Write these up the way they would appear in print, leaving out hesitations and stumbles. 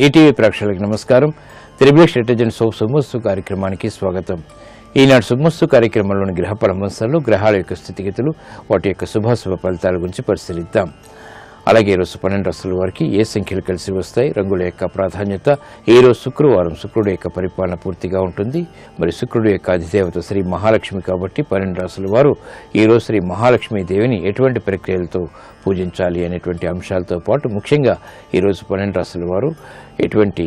ETV ప్రేక్షకులకు నమస్కారం. Triple detergent soap సుమస్తు కార్యక్రమానికి స్వాగతం. ఈనాడు సుమస్తు కార్యక్రమంలోని గ్రహ పరామర్శలు, గ్రహాల యొక్క స్థితిగతులు, వాటి యొక్క శుభాశుభ ఫలితాల గురించి పరిశీలిద్దాం. అలాగే ఈరోజు 12 రాశుల వారికి ఏ సంఖ్యలు కలిసి వస్తాయి, రంగుల యొక్క ప్రాధాన్యత, ఈరోజు శుక్రవారం, శుక్రుడు యొక్క పరిపాలన పూర్తిగా ఉంటుంది. మరి శుక్రుడు యొక్క అధిదేవత శ్రీ మహాలక్ష్మి కాబట్టి 12 రాశుల వారు ఈరోజు శ్రీ మహాలక్ష్మీ దేవిని ఎటువంటి ప్రక్రియలతో పూజించాలి అనేటువంటి అంశాలతో పాటు ముఖ్యంగా ఈరోజు 12 రాశుల వారు ఎటువంటి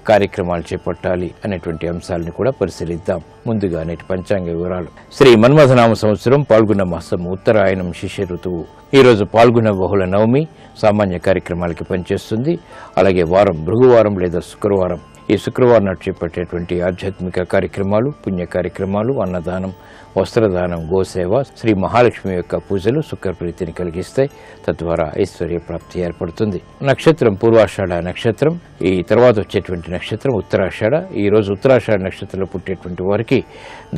కార్యక్రమాలు చేపట్టాలి అనేటువంటి అంశాలను కూడా పరిశీలిద్దాం. ముందుగా నేటి పంచాంగ వివరాలు. శ్రీ మన్మథనామ సంవత్సరం పాల్గొన్న మాసం ఉత్తరాయణం శిష్య ఋతువు. ఈరోజు పాల్గొన్న బహుళ నవమి సామాన్య కార్యక్రమాలకి పనిచేస్తుంది. అలాగే వారం భృగువారం లేదా శుక్రవారం. ఈ శుక్రవారం నాడు చేపట్టేటువంటి ఆధ్యాత్మిక కార్యక్రమాలు, పుణ్య కార్యక్రమాలు, అన్నదానం, వస్త్రదానం, గోసేవ, శ్రీ మహాలక్ష్మి యొక్క పూజలు శుక్రప్రీతిని కలిగిస్తాయి. తద్వారా ఐశ్వర్య ప్రాప్తి ఏర్పడుతుంది. నక్షత్రం పూర్వాషాఢ నక్షత్రం. ఈ తర్వాత వచ్చేటువంటి నక్షత్రం ఉత్తరాషాఢ. ఈ రోజు ఉత్తరాషాఢ నక్షత్రంలో పుట్టేటువంటి వారికి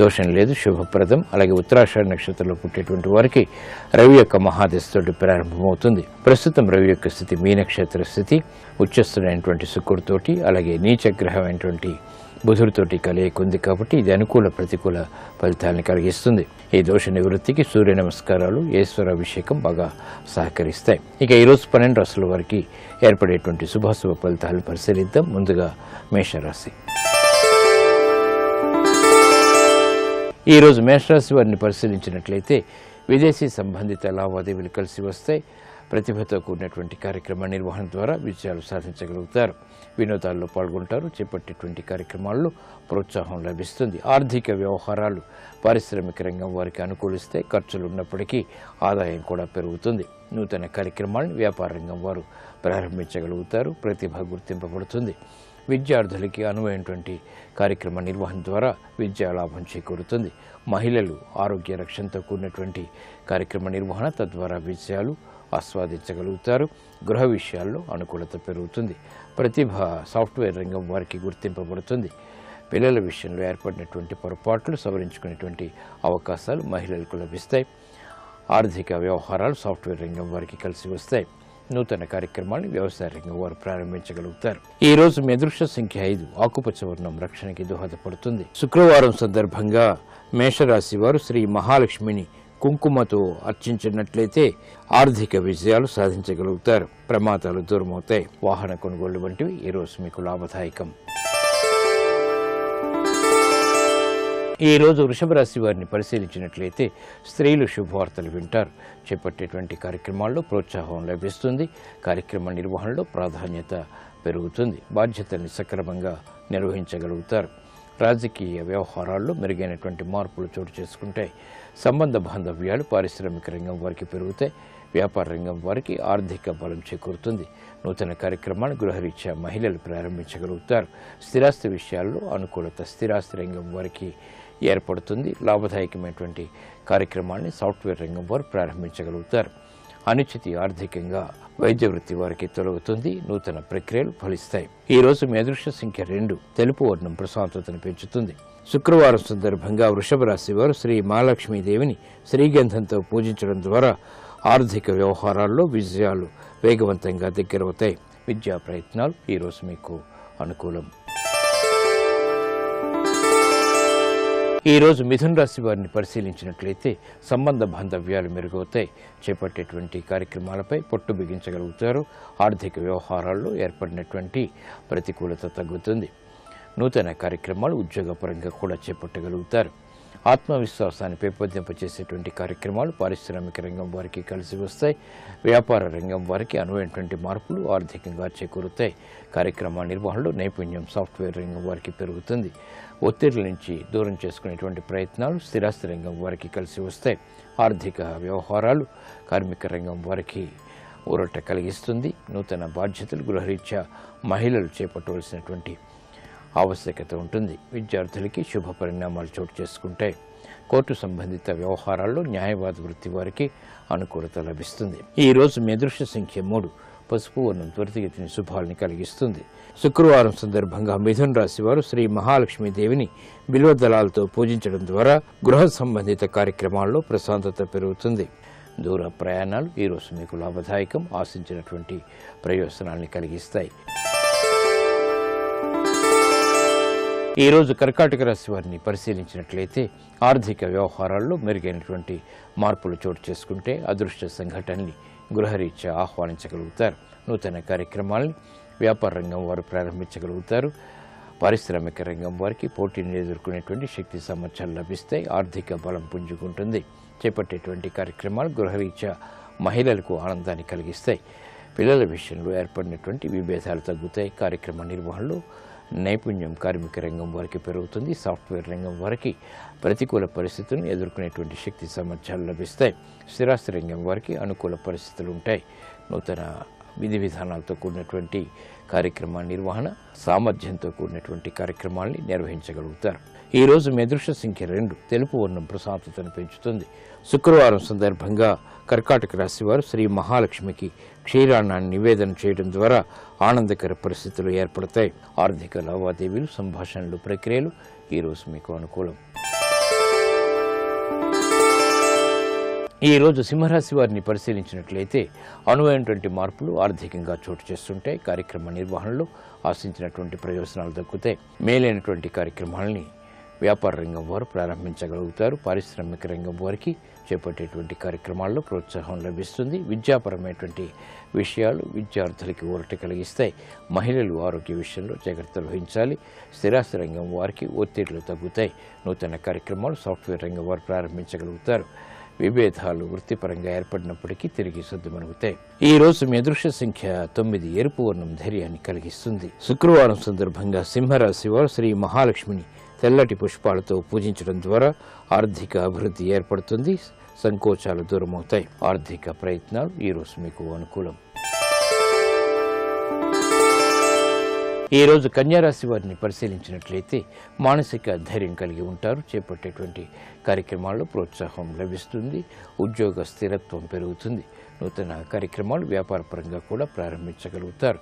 దోషం లేదు, శుభప్రదం. అలాగే ఉత్తరాషాఢ నక్షత్రంలో పుట్టేటువంటి వారికి రవి యొక్క మహాదశతోటి ప్రారంభమవుతుంది. ప్రస్తుతం రవి యొక్క స్థితి మీ నక్షత్ర స్థితి, ఉచ్చస్థుడైనటువంటి శుక్రుడితోటి అలాగే నీచగ్రహమైనటువంటి బుధుడితోటి కలయిక ఉంది కాబట్టి ఇది అనుకూల ప్రతికూల ఫలితాలను కలిగిస్తుంది. ఈ దోష నివృత్తికి సూర్య నమస్కారాలు, ఈశ్వరాభిషేకం బాగా సహకరిస్తాయి. ఇక ఈరోజు 12 రాశుల వారికి ఏర్పడేటువంటి శుభాశుభ ఫలితాలను పరిశీలిద్దాం. ముందుగా మేషరాశి. ఈరోజు మేషరాశి వారిని పరిశీలించినట్లయితే విదేశీ సంబంధిత లావాదేవీలు కలిసి వస్తాయి. ప్రతిభతో కూడినటువంటి కార్యక్రమ నిర్వహణ ద్వారా విజయాలు సాధించగలుగుతారు. వినోదాల్లో పాల్గొంటారు. చేపట్టేటువంటి కార్యక్రమాల్లో ప్రోత్సాహం లభిస్తుంది. ఆర్థిక వ్యవహారాలు పారిశ్రామిక రంగం వారికి అనుకూలిస్తాయి. ఖర్చులు ఉన్నప్పటికీ ఆదాయం కూడా పెరుగుతుంది. నూతన కార్యక్రమాలను వ్యాపార రంగం వారు ప్రారంభించగలుగుతారు. ప్రతిభ గుర్తింపబడుతుంది. విద్యార్థులకి అనువైనటువంటి కార్యక్రమ నిర్వహణ ద్వారా విద్యా లాభం చేకూరుతుంది. మహిళలు ఆరోగ్య రక్షణతో కూడినటువంటి కార్యక్రమ నిర్వహణ తద్వారా విజయాలు ఆస్వాదించగలుగుతారు. గృహ విషయాల్లో అనుకూలత పెరుగుతుంది. ప్రతిభ సాఫ్ట్వేర్ రంగం వారికి గుర్తింపబడుతుంది. పిల్లల విషయంలో ఏర్పడినటువంటి పొరపాట్లు సవరించుకునేటువంటి అవకాశాలు మహిళలకు లభిస్తాయి. ఆర్థిక వ్యవహారాలు సాఫ్ట్వేర్ రంగం వారికి కలిసి వస్తాయి. నూతన కార్యక్రమాలను వ్యవసాయ రంగం వారు ప్రారంభించగలుగుతారు. ఈ రోజు మీ అదృష్ట సంఖ్య 5. ఆకుపచ్చ వర్ణం రక్షణకి దోహదపడుతుంది. శుక్రవారం సందర్భంగా మేషరాశి వారు శ్రీ మహాలక్ష్మిని కుంకుమతో అర్చించినట్లయితే ఆర్థిక విజయాలు సాధించగలుగుతారు. ప్రమాదాలు దూరమవుతాయి. వాహన కొనుగోళ్లు వంటివి ఈరోజు మీకు లాభదాయకం. ఈ రోజు వృషభ రాశి వారిని పరిశీలించినట్లయితే స్త్రీలు శుభవార్తలు వింటారు. చేపట్టేటువంటి కార్యక్రమాల్లో ప్రోత్సాహం లభిస్తుంది. కార్యక్రమ నిర్వహణలో ప్రాధాన్యత పెరుగుతుంది. బాధ్యతల్ని సక్రమంగా నిర్వహించగలుగుతారు. రాజకీయ వ్యవహారాల్లో మెరుగైనటువంటి మార్పులు చోటు చేసుకుంటాయి. సంబంధ బాంధవ్యాలు పారిశ్రామిక రంగం వారికి పెరుగుతాయి. వ్యాపార రంగం వారికి ఆర్థిక బలం చేకూరుతుంది. నూతన కార్యక్రమాన్ని గృహరీత్యా మహిళలు ప్రారంభించగలుగుతారు. స్థిరాస్తి విషయాల్లో అనుకూలత స్థిరాస్తి రంగం వారికి ఏర్పడుతుంది. లాభదాయకమైనటువంటి కార్యక్రమాన్ని సాఫ్ట్వేర్ రంగం వారు ప్రారంభించగలుగుతారు. అనిశ్చితి ఆర్థికంగా వైద్య వృత్తి వారికి తొలగుతుంది. నూతన ప్రక్రియలు ఫలిస్తాయి. ఈ రోజు మీ అదృష్ట సంఖ్య 2. తెలుపు వర్ణం ప్రశాంతతను పెంచుతుంది. శుక్రవారం సందర్భంగా వృషభ రాశి వారు శ్రీ మహాలక్ష్మీదేవిని శ్రీగంధంతో పూజించడం ద్వారా ఆర్థిక వ్యవహారాల్లో విజయాలు వేగవంతంగా దగ్గరవుతాయి. విద్యా ప్రయత్నాలు ఈరోజు మీకు అనుకూలం. ఈ రోజు మిథున రాశి వారిని పరిశీలించినట్లయితే సంబంధ బాంధవ్యాలు మెరుగవుతాయి. చేపట్టేటువంటి కార్యక్రమాలపై పట్టు బిగించగలుగుతారు. ఆర్థిక వ్యవహారాల్లో ఏర్పడినటువంటి ప్రతికూలత తగ్గుతుంది. నూతన కార్యక్రమాలు ఉద్యోగపరంగా కూడా చేపట్టగలుగుతారు. ఆత్మవిశ్వాసాన్ని పెంపొందింపచేసేటువంటి కార్యక్రమాలు పారిశ్రామిక రంగం వారికి కలిసి వస్తాయి. వ్యాపార రంగం వారికి అనువైనటువంటి మార్పులు ఆర్థికంగా చేకూరుతాయి. కార్యక్రమ నిర్వహణలో నైపుణ్యం సాఫ్ట్వేర్ రంగం వారికి పెరుగుతుంది. ఒత్తిడిల నుంచి దూరం చేసుకునేటువంటి ప్రయత్నాలు స్థిరాస్తి రంగం వారికి కలిసి వస్తాయి. ఆర్థిక వ్యవహారాలు కార్మిక రంగం వారికి ఊరట కలిగిస్తుంది. నూతన బాధ్యతలు గృహరీత్యా మహిళలు చేపట్టవలసినటువంటి ఆవశ్యకత ఉంటుంది. విద్యార్థులకి శుభ పరిణామాలు చోటు చేసుకుంటాయి. కోర్టు సంబంధిత వ్యవహారాల్లో న్యాయవాద వృత్తి వారికి అనుకూలత లభిస్తుంది. ఈ రోజు మీ అదృష్ట సంఖ్య 3. పసుపు వర్ణం త్వరితగతిని శుభాలని కలిగిస్తుంది. శుక్రవారం సందర్భంగా మిథున రాశి వారు శ్రీ మహాలక్ష్మీదేవిని బిల్వదళాలతో పూజించడం ద్వారా గృహ సంబంధిత కార్యక్రమాల్లో ప్రశాంతత పెరుగుతుంది. దూర ప్రయాణాలు ఈరోజు మీకు లాభదాయకం. ఆశించినటువంటి ప్రయోజనాల్ని కలిగిస్తాయి. ఈ రోజు కర్కాటక రాశి వారిని పరిశీలించినట్లయితే ఆర్థిక వ్యవహారాల్లో మెరుగైనటువంటి మార్పులు చోటు చేసుకుంటే అదృష్ట సంఘటనల్ని గృహరీత్యా ఆహ్వానించగలుగుతారు. నూతన కార్యక్రమాల్ని వ్యాపార రంగం వారు ప్రారంభించగలుగుతారు. పారిశ్రామిక రంగం వారికి పోటీని ఎదుర్కొనేటువంటి శక్తి సామర్థ్యాలు లభిస్తాయి. ఆర్థిక బలం పుంజుకుంటుంది. చేపట్టేటువంటి కార్యక్రమాలు గృహరీత్యా మహిళలకు ఆనందాన్ని కలిగిస్తాయి. పిల్లల విషయంలో ఏర్పడినటువంటి విభేదాలు తగ్గుతాయి. కార్యక్రమ నిర్వహణలో నైపుణ్యం కార్మిక రంగం వారికి పెరుగుతుంది. సాఫ్ట్వేర్ రంగం వారికి ప్రతికూల పరిస్థితులను ఎదుర్కొనేటువంటి శక్తి సామర్థ్యాలు లభిస్తాయి. స్థిరాస్తి రంగం వారికి అనుకూల పరిస్థితులు ఉంటాయి. నూతన విధి విధానాలతో కూడినటువంటి కార్యక్రమ నిర్వహణ, సామర్థ్యంతో కూడినటువంటి కార్యక్రమాల్ని నిర్వహించగలుగుతారు. ఈ రోజు మీ అదృష్ట సంఖ్య 2. తెలుపు వర్ణం ప్రశాంతతను పెంచుతుంది. శుక్రవారం సందర్భంగా కర్కాటక రాశి వారు శ్రీ మహాలక్ష్మికి క్షీరాన్నాన్ని నివేదన చేయడం ద్వారా ఆనందకర పరిస్థితులు ఏర్పడతాయి. ఆర్థిక లావాదేవీలు, సంభాషణలు, ప్రక్రియలు ఈ రోజు మీకు అనుకూలం. ఈ రోజు సింహరాశి వారిని పరిశీలించినట్లయితే అనువైనటువంటి మార్పులు ఆర్థికంగా చోటు చేస్తుంటాయి. కార్యక్రమ నిర్వహణలో ఆశించినటువంటి ప్రయోజనాలు దక్కుతాయి. మేలైనటువంటి కార్యక్రమాలని వ్యాపార రంగం వారు ప్రారంభించగలుగుతారు. పారిశ్రామిక రంగం వారికి చేపట్టేటువంటి కార్యక్రమాల్లో ప్రోత్సాహం లభిస్తుంది. విద్యాపరమైనటువంటి విషయాలు విద్యార్థులకి ఊరట కలిగిస్తాయి. మహిళలు ఆరోగ్య విషయంలో జాగ్రత్తలు వహించాలి. స్థిరాస్తి రంగం వారికి ఒత్తిళ్లు తగ్గుతాయి. నూతన కార్యక్రమాలు సాఫ్ట్వేర్ రంగం వారు ప్రారంభించగలుగుతారు. విభేదాలు వృత్తిపరంగా ఏర్పడినప్పటికీ తిరిగి సద్దుమణుగుతాయి. ఈ రోజు మీ అదృష్ట సంఖ్య 9. ఎరుపు వర్ణం ధైర్యాన్ని కలిగిస్తుంది. శుక్రవారం సందర్భంగా సింహరాశి వారు శ్రీ మహాలక్ష్మిని తెల్లటి పుష్పాలతో పూజించడం ద్వారా ఆర్థిక అభివృద్ధి ఏర్పడుతుంది. సంకోచాలు దూరమవుతాయి. ఆర్థిక ప్రయత్నాలు ఈ రోజు మీకు అనుకూలం. ఈ రోజు కన్యారాశి వారిని పరిశీలించినట్లయితే మానసిక ధైర్యం కలిగి ఉంటారు. చేపట్టేటువంటి కార్యక్రమాల్లో ప్రోత్సాహం లభిస్తుంది. ఉద్యోగ స్థిరత్వం పెరుగుతుంది. నూతన కార్యక్రమాలు వ్యాపారపరంగా కూడా ప్రారంభించగలుగుతారు.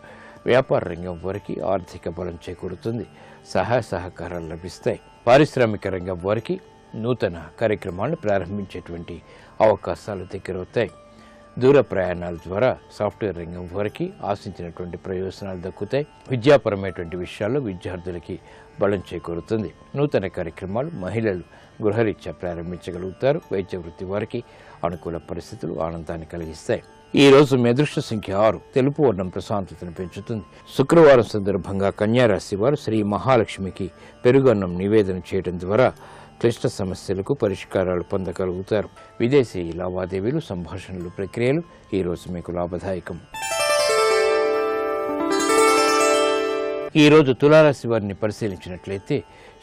వ్యాపార రంగం వారికి ఆర్థిక బలం చేకూరుతుంది. సహాయ సహకారాలు లభిస్తాయి. పారిశ్రామిక రంగం వారికి నూతన కార్యక్రమాలను ప్రారంభించేటువంటి అవకాశాలు దగ్గరవుతాయి. దూర ప్రయాణాల ద్వారా సాఫ్ట్వేర్ రంగం వారికి ఆశించినటువంటి ప్రయోజనాలు దక్కుతాయి. విద్యాపరమైనటువంటి విషయాల్లో విద్యార్థులకి బలం చేకూరుతుంది. నూతన కార్యక్రమాలు మహిళలు గృహరీత్యా ప్రారంభించగలుగుతారు. వైద్య వృత్తి వారికి అనుకూల పరిస్థితులు ఆనందాన్ని కలిగిస్తాయి. ఈ రోజు మీ అదృష్ట సంఖ్య 6. తెలుపు వర్ణం ప్రశాంతతను పెంచుతుంది. శుక్రవారం సందర్భంగా కన్యారాశి వారు శ్రీ మహాలక్ష్మికి పెరుగన్నం నివేదన చేయడం ద్వారా క్లిష్ట సమస్యలకు పరిష్కారాలు పొందగలుగుతారు. విదేశీ లావాదేవీలు, సంభాషణలు, ప్రక్రియలు ఈ రోజు మీకు లాభదాయకం. ఈ రోజు తులారాశి వారిని పరిశీలించినట్లయితే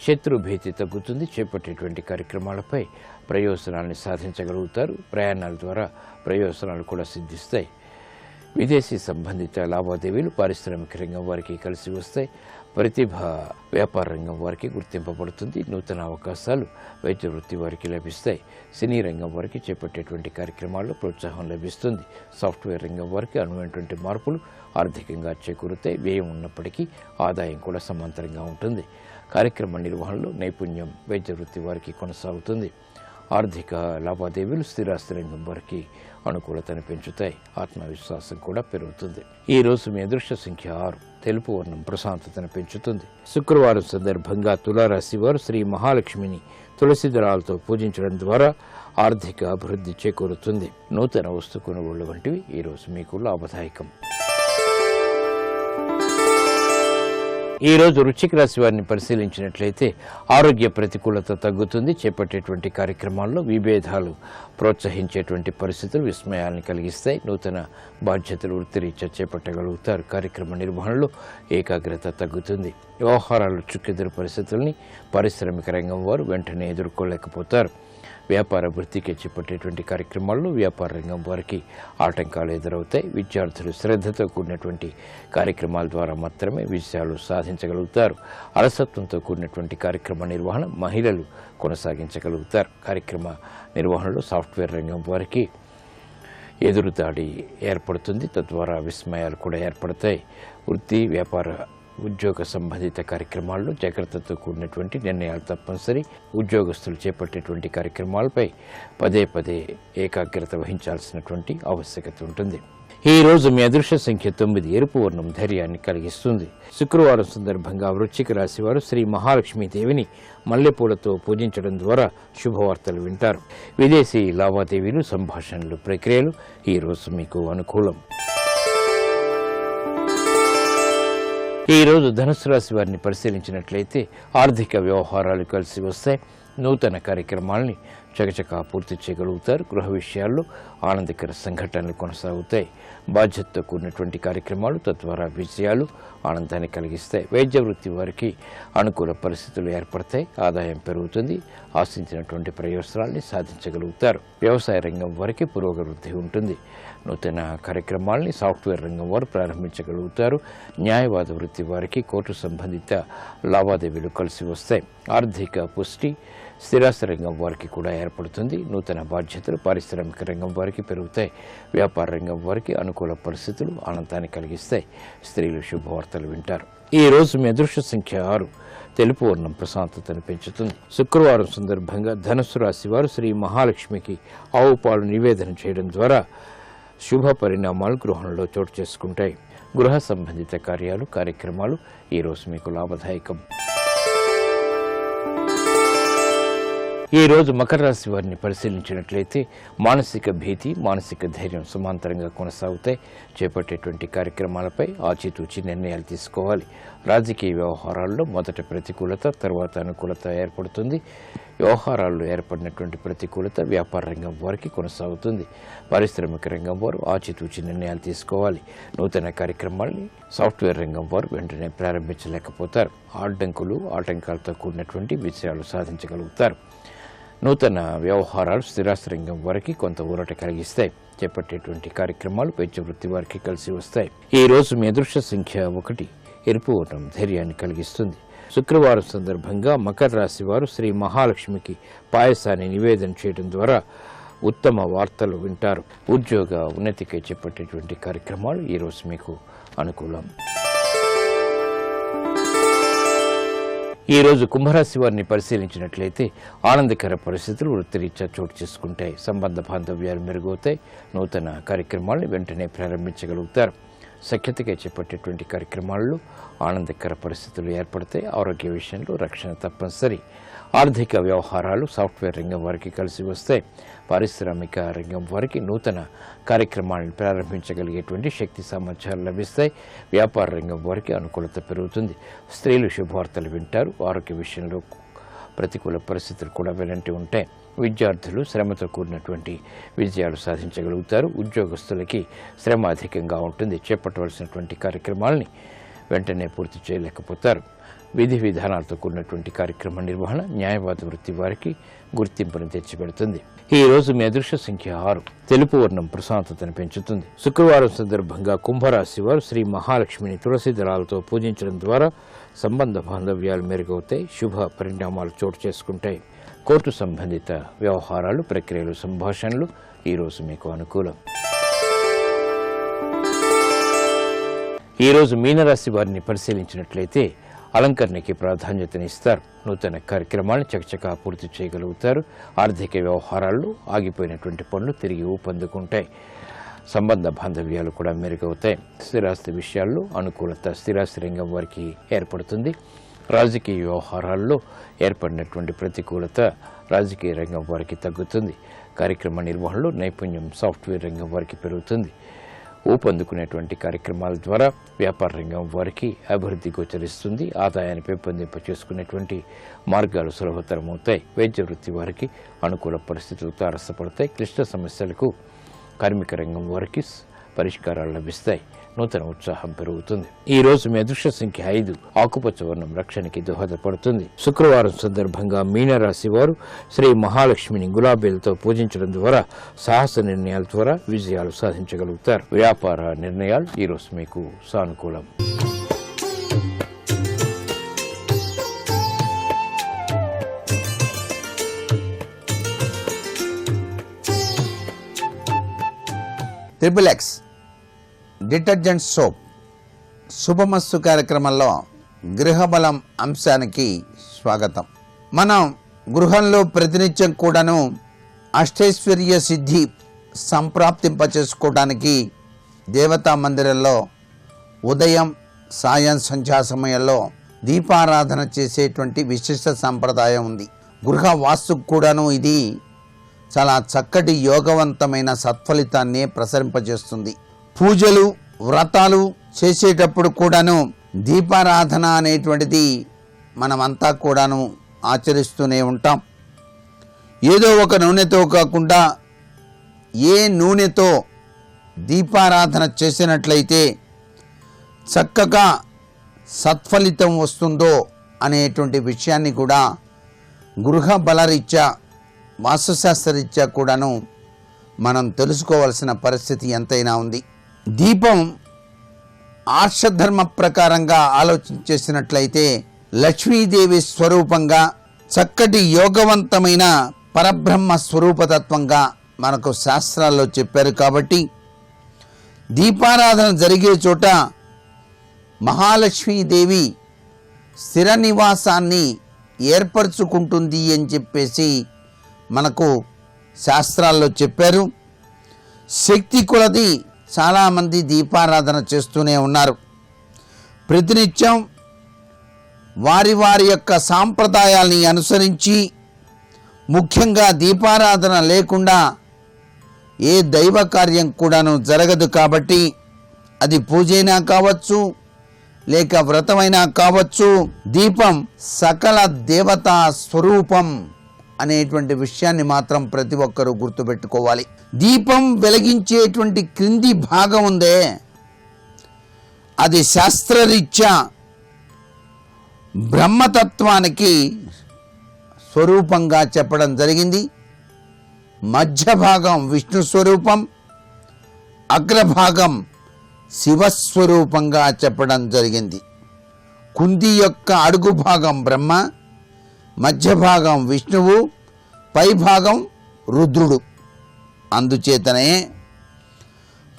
శత్రు భీతి తగ్గుతుంది. చేపట్టేటువంటి కార్యక్రమాలపై ప్రయోజనాన్ని సాధించగలుగుతారు. ప్రయాణాల ద్వారా ప్రయోజనాలు కూడా సిద్ధిస్తాయి. విదేశీ సంబంధిత లావాదేవీలు పారిశ్రామిక రంగం వారికి కలిసి వస్తాయి. ప్రతిభ వ్యాపార రంగం వారికి గుర్తింపబడుతుంది. నూతన అవకాశాలు వైద్య వృత్తి వారికి లభిస్తాయి. సినీ రంగం వారికి చేపట్టేటువంటి కార్యక్రమాల్లో ప్రోత్సాహం లభిస్తుంది. సాఫ్ట్వేర్ రంగం వారికి అనువైనటువంటి మార్పులు ఆర్థికంగా చేకూరుతాయి. వ్యయం ఉన్నప్పటికీ ఆదాయం కూడా సమాంతరంగా ఉంటుంది. కార్యక్రమ నిర్వహణలో నైపుణ్యం వైద్య వృత్తి వారికి కొనసాగుతుంది. ఆర్థిక లావాదేవీలు స్థిరాస్తి రంగం వారికి అనుకూలతను పెంచుతాయి. ఆత్మవిశ్వాసం కూడా పెరుగుతుంది. ఈ రోజు మీ అదృష్ట సంఖ్య 6. తెలుపు వర్ణం ప్రశాంతతను పెంచుతుంది. శుక్రవారం సందర్భంగా తులారాశి వారు శ్రీ మహాలక్ష్మిని తులసి దళాలతో పూజించడం ద్వారా ఆర్థిక అభివృద్ధి చేకూరుతుంది. నూతన వస్తు కొనుగోళ్లు వంటివి ఈ రోజు మీకు లాభదాయకం. ఈ రోజు వృశ్చిక రాశి వారిని పరిశీలించినట్లయితే ఆరోగ్య ప్రతికూలత తగ్గుతుంది. చేపట్టేటువంటి కార్యక్రమాల్లో విభేదాలు ప్రోత్సహించేటువంటి పరిస్థితులు విస్మయాలను కలిగిస్తాయి. నూతన బాధ్యతలు వృత్తిరీత్యా చేపట్టగలుగుతారు. కార్యక్రమ నిర్వహణలో ఏకాగ్రత తగ్గుతుంది. వ్యవహారాలు చుక్కెదురు పరిస్థితుల్ని పారిశ్రామిక రంగం వారు వెంటనే ఎదుర్కోలేకపోతారు. వ్యాపార వృత్తికి చేపట్టేటువంటి కార్యక్రమాల్లో వ్యాపార రంగం వారికి ఆటంకాలు ఎదురవుతాయి. విద్యార్థులు శ్రద్ధతో కూడినటువంటి కార్యక్రమాల ద్వారా మాత్రమే విజయాలు సాధించగలుగుతారు. అలసత్వంతో కూడినటువంటి కార్యక్రమ నిర్వహణ మహిళలు కొనసాగించగలుగుతారు. కార్యక్రమ నిర్వహణలో సాఫ్ట్వేర్ రంగం వారికి ఎదురుదాడి ఏర్పడుతుంది. తద్వారా విస్మయాలు కూడా ఏర్పడతాయి. వృత్తి, వ్యాపార, ఉద్యోగ సంబంధిత కార్యక్రమాల్లో జాగ్రత్తతో కూడినటువంటి నిర్ణయాలు తప్పనిసరి. ఉద్యోగస్తులు చేపట్టేటువంటి కార్యక్రమాలపై పదే పదే ఏకాగ్రత వహించాల్సినటువంటి ఆవశ్యకత ఉంటుంది. ఈ రోజు మీ అదృష్ట సంఖ్య 9, ఎరుపు వర్ణం ధైర్యాన్ని కలిగిస్తుంది. శుక్రవారం సందర్భంగా వృశ్చిక రాశి వారు శ్రీ మహాలక్ష్మీదేవిని మల్లెపూలతో పూజించడం ద్వారా శుభవార్తలు వింటారు. విదేశీ లావాదేవీలు, సంభాషణలు, ప్రక్రియలు ఈ రోజు మీకు అనుకూలం. ఈ రోజు ధనుసు రాశి వారిని పరిశీలించినట్లయితే ఆర్థిక వ్యవహారాలు కలిసి వస్తాయి. నూతన కార్యక్రమాలని చకచకా పూర్తి చేయగలుగుతారు. గృహ విషయాల్లో ఆనందకర సంఘటనలు కొనసాగుతాయి. బాధ్యతతో కూడినటువంటి కార్యక్రమాలు తద్వారా విజయాలు, ఆనందాన్ని కలిగిస్తాయి. వైద్య వృత్తి వారికి అనుకూల పరిస్థితులు ఏర్పడతాయి. ఆదాయం పెరుగుతుంది. ఆశించినటువంటి ప్రయోజనాల్ని సాధించగలుగుతారు. వ్యవసాయ రంగం వారికి పురోగతి ఉంటుంది. నూతన కార్యక్రమాల్ని సాఫ్ట్వేర్ రంగం వారు ప్రారంభించగలుగుతారు. న్యాయవాద వృత్తి వారికి కోర్టు సంబంధిత లావాదేవీలు కలిసి వస్తాయి. ఆర్థిక పుష్టి స్థిరాస్తి రంగం వారికి కూడా ఏర్పడుతుంది. నూతన బాధ్యతలు పారిశ్రామిక రంగం వారికి పెరుగుతాయి. వ్యాపార రంగం వారికి అనుకూల పరిస్థితులు ఆనందాన్ని కలిగిస్తాయి. స్త్రీలు శుభవార్తలు వింటారు. ఈ రోజు మీ అదృష్ట సంఖ్య 6, తెలుపు వర్ణం ప్రశాంతతను పెంచుతుంది. శుక్రవారం సందర్భంగా ధనుస్సు రాశి వారు శ్రీ మహాలక్ష్మికి ఆవు పాలు నివేదన చేయడం ద్వారా శుభ పరిణామాలు గృహంలో చోటు చేసుకుంటాయి. గృహ సంబంధిత కార్యక్రమాలు ఈ రోజు మీకు లాభదాయకం. ఈ రోజు మకర రాశి వారిని పరిశీలించినట్లయితే మానసిక భీతి, మానసిక ధైర్యం సమాంతరంగా కొనసాగుతాయి. చేపట్టేటువంటి కార్యక్రమాలపై ఆచితూచి నిర్ణయాలు తీసుకోవాలి. రాజకీయ వ్యవహారాల్లో మొదట ప్రతికూలత, తర్వాత అనుకూలత ఏర్పడుతుంది. వ్యవహారాల్లో ఏర్పడినటువంటి ప్రతికూలత వ్యాపార రంగం వారికి కొనసాగుతుంది. పారిశ్రామిక రంగం వారు ఆచితూచి నిర్ణయాలు తీసుకోవాలి. నూతన కార్యక్రమాల్ని సాఫ్ట్వేర్ రంగం వారు వెంటనే ప్రారంభించలేకపోతారు. అడ్డంకులు, ఆటంకాలతో కూడినటువంటి విజయాలు సాధించగలుగుతారు. నూతన వ్యవహారాలు స్థిరాస్తి రంగం వారికి కొంత ఊరట కలిగిస్తాయి. చేపట్టేటువంటి కార్యక్రమాలు వైద్య వృత్తి వారికి కలిసి వస్తాయి. ఈ రోజు మీ అదృష్ట సంఖ్య 1, ఎరుపు వర్ణం ధైర్యాన్ని కలిగిస్తుంది. శుక్రవారం సందర్భంగా మకర రాశి వారు శ్రీ మహాలక్ష్మికి పాయసాన్ని నివేదన చేయడం ద్వారా ఉత్తమ వార్తలు వింటారు. ఉద్యోగ ఉన్నతికై చేపట్టేటువంటి కార్యక్రమాలు ఈ రోజు మీకు అనుకూలం. ఈ రోజు కుంభరాశి వారిని పరిశీలించినట్లయితే ఆనందకర పరిస్థితులు వృత్తిరీత్యా చోటు చేసుకుంటాయి. సంబంధ బాంధవ్యాలు మెరుగవుతాయి. నూతన కార్యక్రమాలను వెంటనే ప్రారంభించగలుగుతారు. సఖ్యతగా చేపట్టేటువంటి కార్యక్రమాల్లో ఆనందకర పరిస్థితులు ఏర్పడతాయి. ఆరోగ్య విషయంలో రక్షణ తప్పనిసరి. ఆర్థిక వ్యవహారాలు సాఫ్ట్వేర్ రంగం వారికి కలిసి వస్తాయి. పారిశ్రామిక రంగం వారికి నూతన కార్యక్రమాలను ప్రారంభించగలిగేటువంటి శక్తి సామర్థ్యాలు లభిస్తాయి. వ్యాపార రంగం వారికి అనుకూలత పెరుగుతుంది. స్త్రీలు శుభవార్తలు వింటారు. ఆరోగ్య విషయంలో ప్రతికూల పరిస్థితులు కూడా వెలంటి ఉంటాయి. విద్యార్థులు శ్రమతో కూడినటువంటి విజయాలు సాధించగలుగుతారు. ఉద్యోగస్తులకి శ్రమ అధికంగా ఉంటుంది. చేపట్టవలసినటువంటి కార్యక్రమాలని వెంటనే పూర్తి చేయలేకపోతారు. విధి విధానాలతో కూడినటువంటి కార్యక్రమ నిర్వహణ న్యాయవాద వృత్తి వారికి గుర్తింపును తెచ్చిపెడుతుంది. ఈ రోజు మీ అదృష్ట సంఖ్య 6, తెలుపు వర్ణం ప్రశాంతతను పెంచుతుంది. శుక్రవారం సందర్భంగా కుంభరాశి వారు శ్రీ మహాలక్ష్మిని తులసి దళాలతో పూజించడం ద్వారా సంబంధ బాంధవ్యాలు మెరుగవుతాయి. శుభ పరిణామాలు చోటు చేసుకుంటాయి. కోర్టు సంబంధిత వ్యవహారాలు, ప్రక్రియలు, సంభాషణలు ఈ రోజు మీకు అనుకూలం. ఈ రోజు మీనరాశి వారిని పరిశీలించినట్లయితే అలంకరణకి ప్రాధాన్యతనిస్తారు. నూతన కార్యక్రమాలను చకచకా పూర్తి చేయగలుగుతారు. ఆర్థిక వ్యవహారాల్లో ఆగిపోయినటువంటి పనులు తిరిగి ఊపందుకుంటాయి. సంబంధ బాంధవ్యాలు కూడా మెరుగవుతాయి. స్థిరాస్తి విషయాల్లో అనుకూలత స్థిరాస్తి రంగం వారికి ఏర్పడుతుంది. రాజకీయ వ్యవహారాల్లో ఏర్పడినటువంటి ప్రతికూలత రాజకీయ రంగం వారికి తగ్గుతుంది. కార్యక్రమ నిర్వహణలో నైపుణ్యం సాఫ్ట్వేర్ రంగం వారికి పెరుగుతుంది. ఊపందుకునేటువంటి కార్యక్రమాల ద్వారా వ్యాపార రంగం వారికి అభివృద్ధి గోచరిస్తుంది. ఆదాయాన్ని పెంపొందింప చేసుకునేటువంటి మార్గాలు సులభతరమవుతాయి. వైద్య వృత్తి వారికి అనుకూల పరిస్థితులు తారసపడతాయి. క్లిష్ట సమస్యలకు కార్మిక రంగం వారికి పరిష్కారాలు లభిస్తాయి. నూతన ఉత్సాహం పెరుగుతుంది. ఈ రోజు మీ అదృష్ట సంఖ్య 5, ఆకుపచ్చ వర్ణం రక్షణకి దోహదపడుతుంది. శుక్రవారం సందర్భంగా మీనరాశి వారు శ్రీ మహాలక్ష్మిని గులాబీలతో పూజించడం ద్వారా సాహస నిర్ణయాల ద్వారా విజయాలు సాధించగలుగుతారు. వ్యాపార నిర్ణయాలు ఈ రోజు మీకు సానుకూలం. XXX డిటర్జెంట్ సోప్ శుభమస్తు కార్యక్రమంలో గృహబలం అంశానికి స్వాగతం. మనం గృహంలో ప్రతినిత్యం కూడాను అష్టైశ్వర్య సిద్ధి సంప్రాప్తింపచేసుకోవడానికి దేవతా మందిరంలో ఉదయం సాయం సంధ్యా సమయంలో దీపారాధన చేసేటువంటి విశిష్ట సంప్రదాయం ఉంది. గృహ వాస్తుకు కూడాను ఇది చాలా చక్కటి యోగవంతమైన సత్ఫలితాన్ని ప్రసరింపజేస్తుంది. పూజలు వ్రతాలు చేసేటప్పుడు కూడాను దీపారాధన అనేటువంటిది మనమంతా కూడాను ఆచరిస్తూనే ఉంటాం. ఏదో ఒక నూనెతో కాకుండా ఏ నూనెతో దీపారాధన చేసినట్లయితే చక్కగా సత్ఫలితం వస్తుందో అనేటువంటి విషయాన్ని కూడా గృహ బలరీత్యా వాస్తుశాస్త్రరీత్యా కూడాను మనం తెలుసుకోవాల్సిన పరిస్థితి ఎంతైనా ఉంది. దీపం ఆర్షధర్మ ప్రకారంగా ఆలోచించేసినట్లయితే లక్ష్మీదేవి స్వరూపంగా చక్కటి యోగవంతమైన పరబ్రహ్మ స్వరూపతత్వంగా మనకు శాస్త్రాల్లో చెప్పారు. కాబట్టి దీపారాధన జరిగే చోట మహాలక్ష్మీదేవి స్థిర నివాసాన్ని ఏర్పరచుకుంటుంది అని చెప్పేసి మనకు శాస్త్రాల్లో చెప్పారు. శక్తి కొలది చాలామంది దీపారాధన చేస్తూనే ఉన్నారు. ప్రతినిత్యం వారి వారి యొక్క సాంప్రదాయాల్ని అనుసరించి ముఖ్యంగా దీపారాధన లేకుండా ఏ దైవ కార్యం కూడాను జరగదు. కాబట్టి అది పూజైనా కావచ్చు, లేక వ్రతమైనా కావచ్చు, దీపం సకల దేవతా స్వరూపం అనేటువంటి విషయాన్ని మాత్రం ప్రతి ఒక్కరూ గుర్తుపెట్టుకోవాలి. దీపం వెలిగించేటువంటి క్రింది భాగం ఉందే, అది శాస్త్రరీత్యా బ్రహ్మతత్వానికి స్వరూపంగా చెప్పడం జరిగింది. మధ్య భాగం విష్ణు స్వరూపం, అగ్రభాగం శివస్వరూపంగా చెప్పడం జరిగింది. కుంది యొక్క అడుగు భాగం బ్రహ్మ, మధ్య భాగం విష్ణువు, పై భాగం రుద్రుడు. అందుచేతనే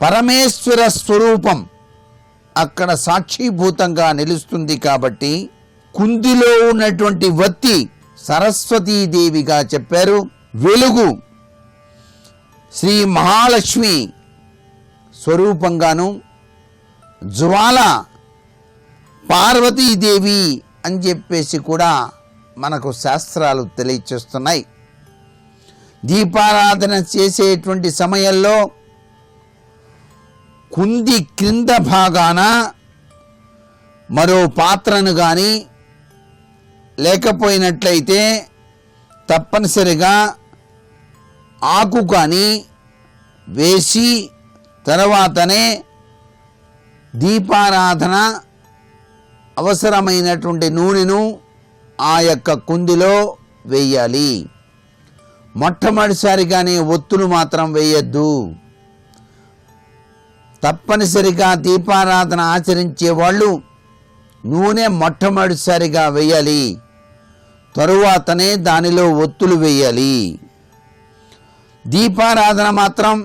పరమేశ్వర స్వరూపం అక్కడ సాక్షిభూతంగా నిలుస్తుంది. కాబట్టి కుందిలో ఉన్నటువంటి వత్తి సరస్వతీదేవిగా చెప్పారు. వెలుగు శ్రీ మహాలక్ష్మి స్వరూపంగాను, జ్వాల పార్వతీదేవి అని చెప్పేసి కూడా మనకు శాస్త్రాలు తెలియచేస్తున్నాయి. దీపారాధన చేసేటువంటి సమయంలో కుంది క్రింద భాగాన మరో పాత్రను కానీ లేకపోయినట్లయితే తప్పనిసరిగా ఆకు కానీ వేసి తర్వాతనే దీపారాధన అవసరమైనటువంటి నూనెను ఆ యొక్క కుందిలో వేయాలి. మొట్టమొదటిసారిగానే ఒత్తులు మాత్రం వేయద్దు. తప్పనిసరిగా దీపారాధన ఆచరించే వాళ్ళు నూనె మొట్టమొదటిసారిగా వేయాలి, తరువాతనే దానిలో ఒత్తులు వేయాలి. దీపారాధన మాత్రం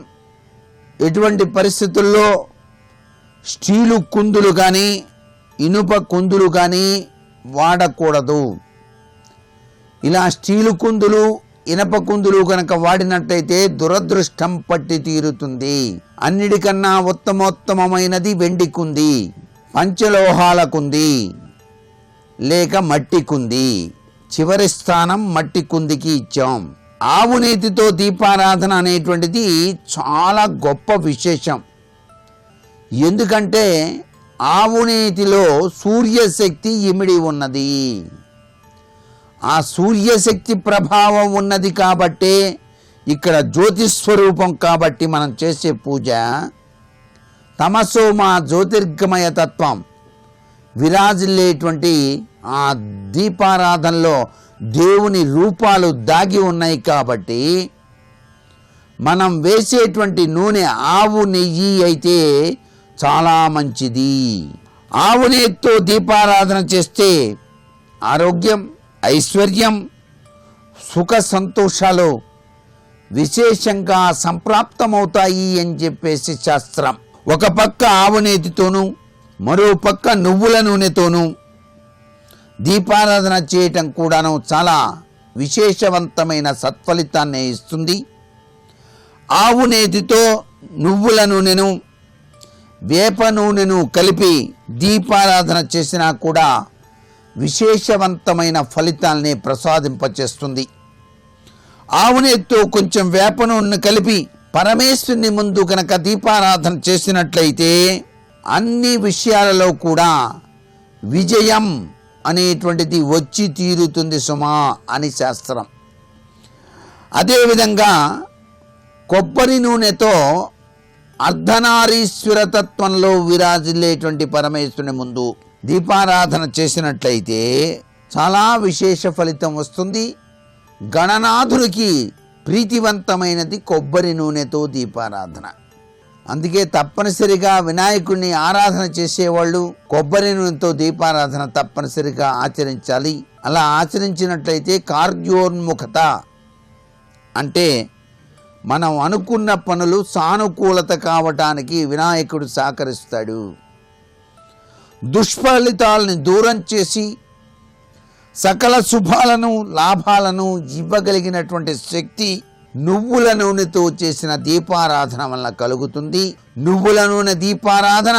ఎటువంటి పరిస్థితుల్లో స్టీలు కుందులు కానీ ఇనుప కుందులు కానీ వాడకూడదు. ఇలా స్టీలు కుందులు ఇనప కుందులు కనుక వాడినట్టయితే దురదృష్టం పట్టి తీరుతుంది. అన్నిటికన్నా ఉత్తమోత్తమైనది వెండి కుంది, పంచలోహాల కుంది లేక మట్టి కుంది. చివరి స్థానం మట్టి కుందికి ఇచ్చాం. ఆవు నేతితో దీపారాధన అనేటువంటిది చాలా గొప్ప విశేషం. ఎందుకంటే ఆవు నేతిలో సూర్యశక్తి ఇమిడి ఉన్నది. ఆ సూర్యశక్తి ప్రభావం ఉన్నది కాబట్టే ఇక్కడ జ్యోతిస్వరూపం కాబట్టి మనం చేసే పూజ తమసోమా జ్యోతిర్గమయ తత్వం విరాజిల్లేటువంటి ఆ దీపారాధనలో దేవుని రూపాలు దాగి ఉన్నాయి. కాబట్టి మనం వేసేటువంటి నూనె ఆవు నెయ్యి అయితే చాలా మంచిది. ఆవు నెయ్యితో దీపారాధన చేస్తే ఆరోగ్యం, ఐశ్వర్యం, సుఖ సంతోషాలు విశేషంగా సంప్రాప్తమవుతాయి అని చెప్పేసి శాస్త్రం. ఒక పక్క ఆవు నేతితోనూ మరో పక్క నువ్వుల నూనెతోనూ దీపారాధన చేయటం కూడాను చాలా విశేషవంతమైన సత్ఫలితాన్ని ఇస్తుంది. ఆవు నేతితో నువ్వుల నూనెను వేప నూనెను కలిపి దీపారాధన చేసినా కూడా విశేషవంతమైన ఫలితాల్ని ప్రసాదింపచేస్తుంది. ఆవు నెయ్యితో కొంచెం వేప నూనెను కలిపి పరమేశ్వరుని ముందు కనుక దీపారాధన చేసినట్లయితే అన్ని విషయాలలో కూడా విజయం అనేటువంటిది వచ్చి తీరుతుంది సుమా అని శాస్త్రం. అదేవిధంగా కొబ్బరి నూనెతో అర్ధనారీశ్వర తత్వంలో విరాజిల్లేటువంటి పరమేశ్వరుని ముందు దీపారాధన చేసినట్లయితే చాలా విశేష ఫలితం వస్తుంది. గణనాథునికి ప్రీతివంతమైనది కొబ్బరి నూనెతో దీపారాధన. అందుకే తప్పనిసరిగా వినాయకుడిని ఆరాధన చేసేవాళ్ళు కొబ్బరి నూనెతో దీపారాధన తప్పనిసరిగా ఆచరించాలి. అలా ఆచరించినట్లయితే కార్యోన్ముఖత అంటే మనం అనుకున్న పనులు సానుకూలత కావటానికి వినాయకుడు సహకరిస్తాడు. దుష్ఫలితాలను దూరం చేసి సకల శుభాలను లాభాలను ఇవ్వగలిగినటువంటి శక్తి నువ్వుల నూనెతో చేసిన దీపారాధన వలన కలుగుతుంది. నువ్వుల నూనె దీపారాధన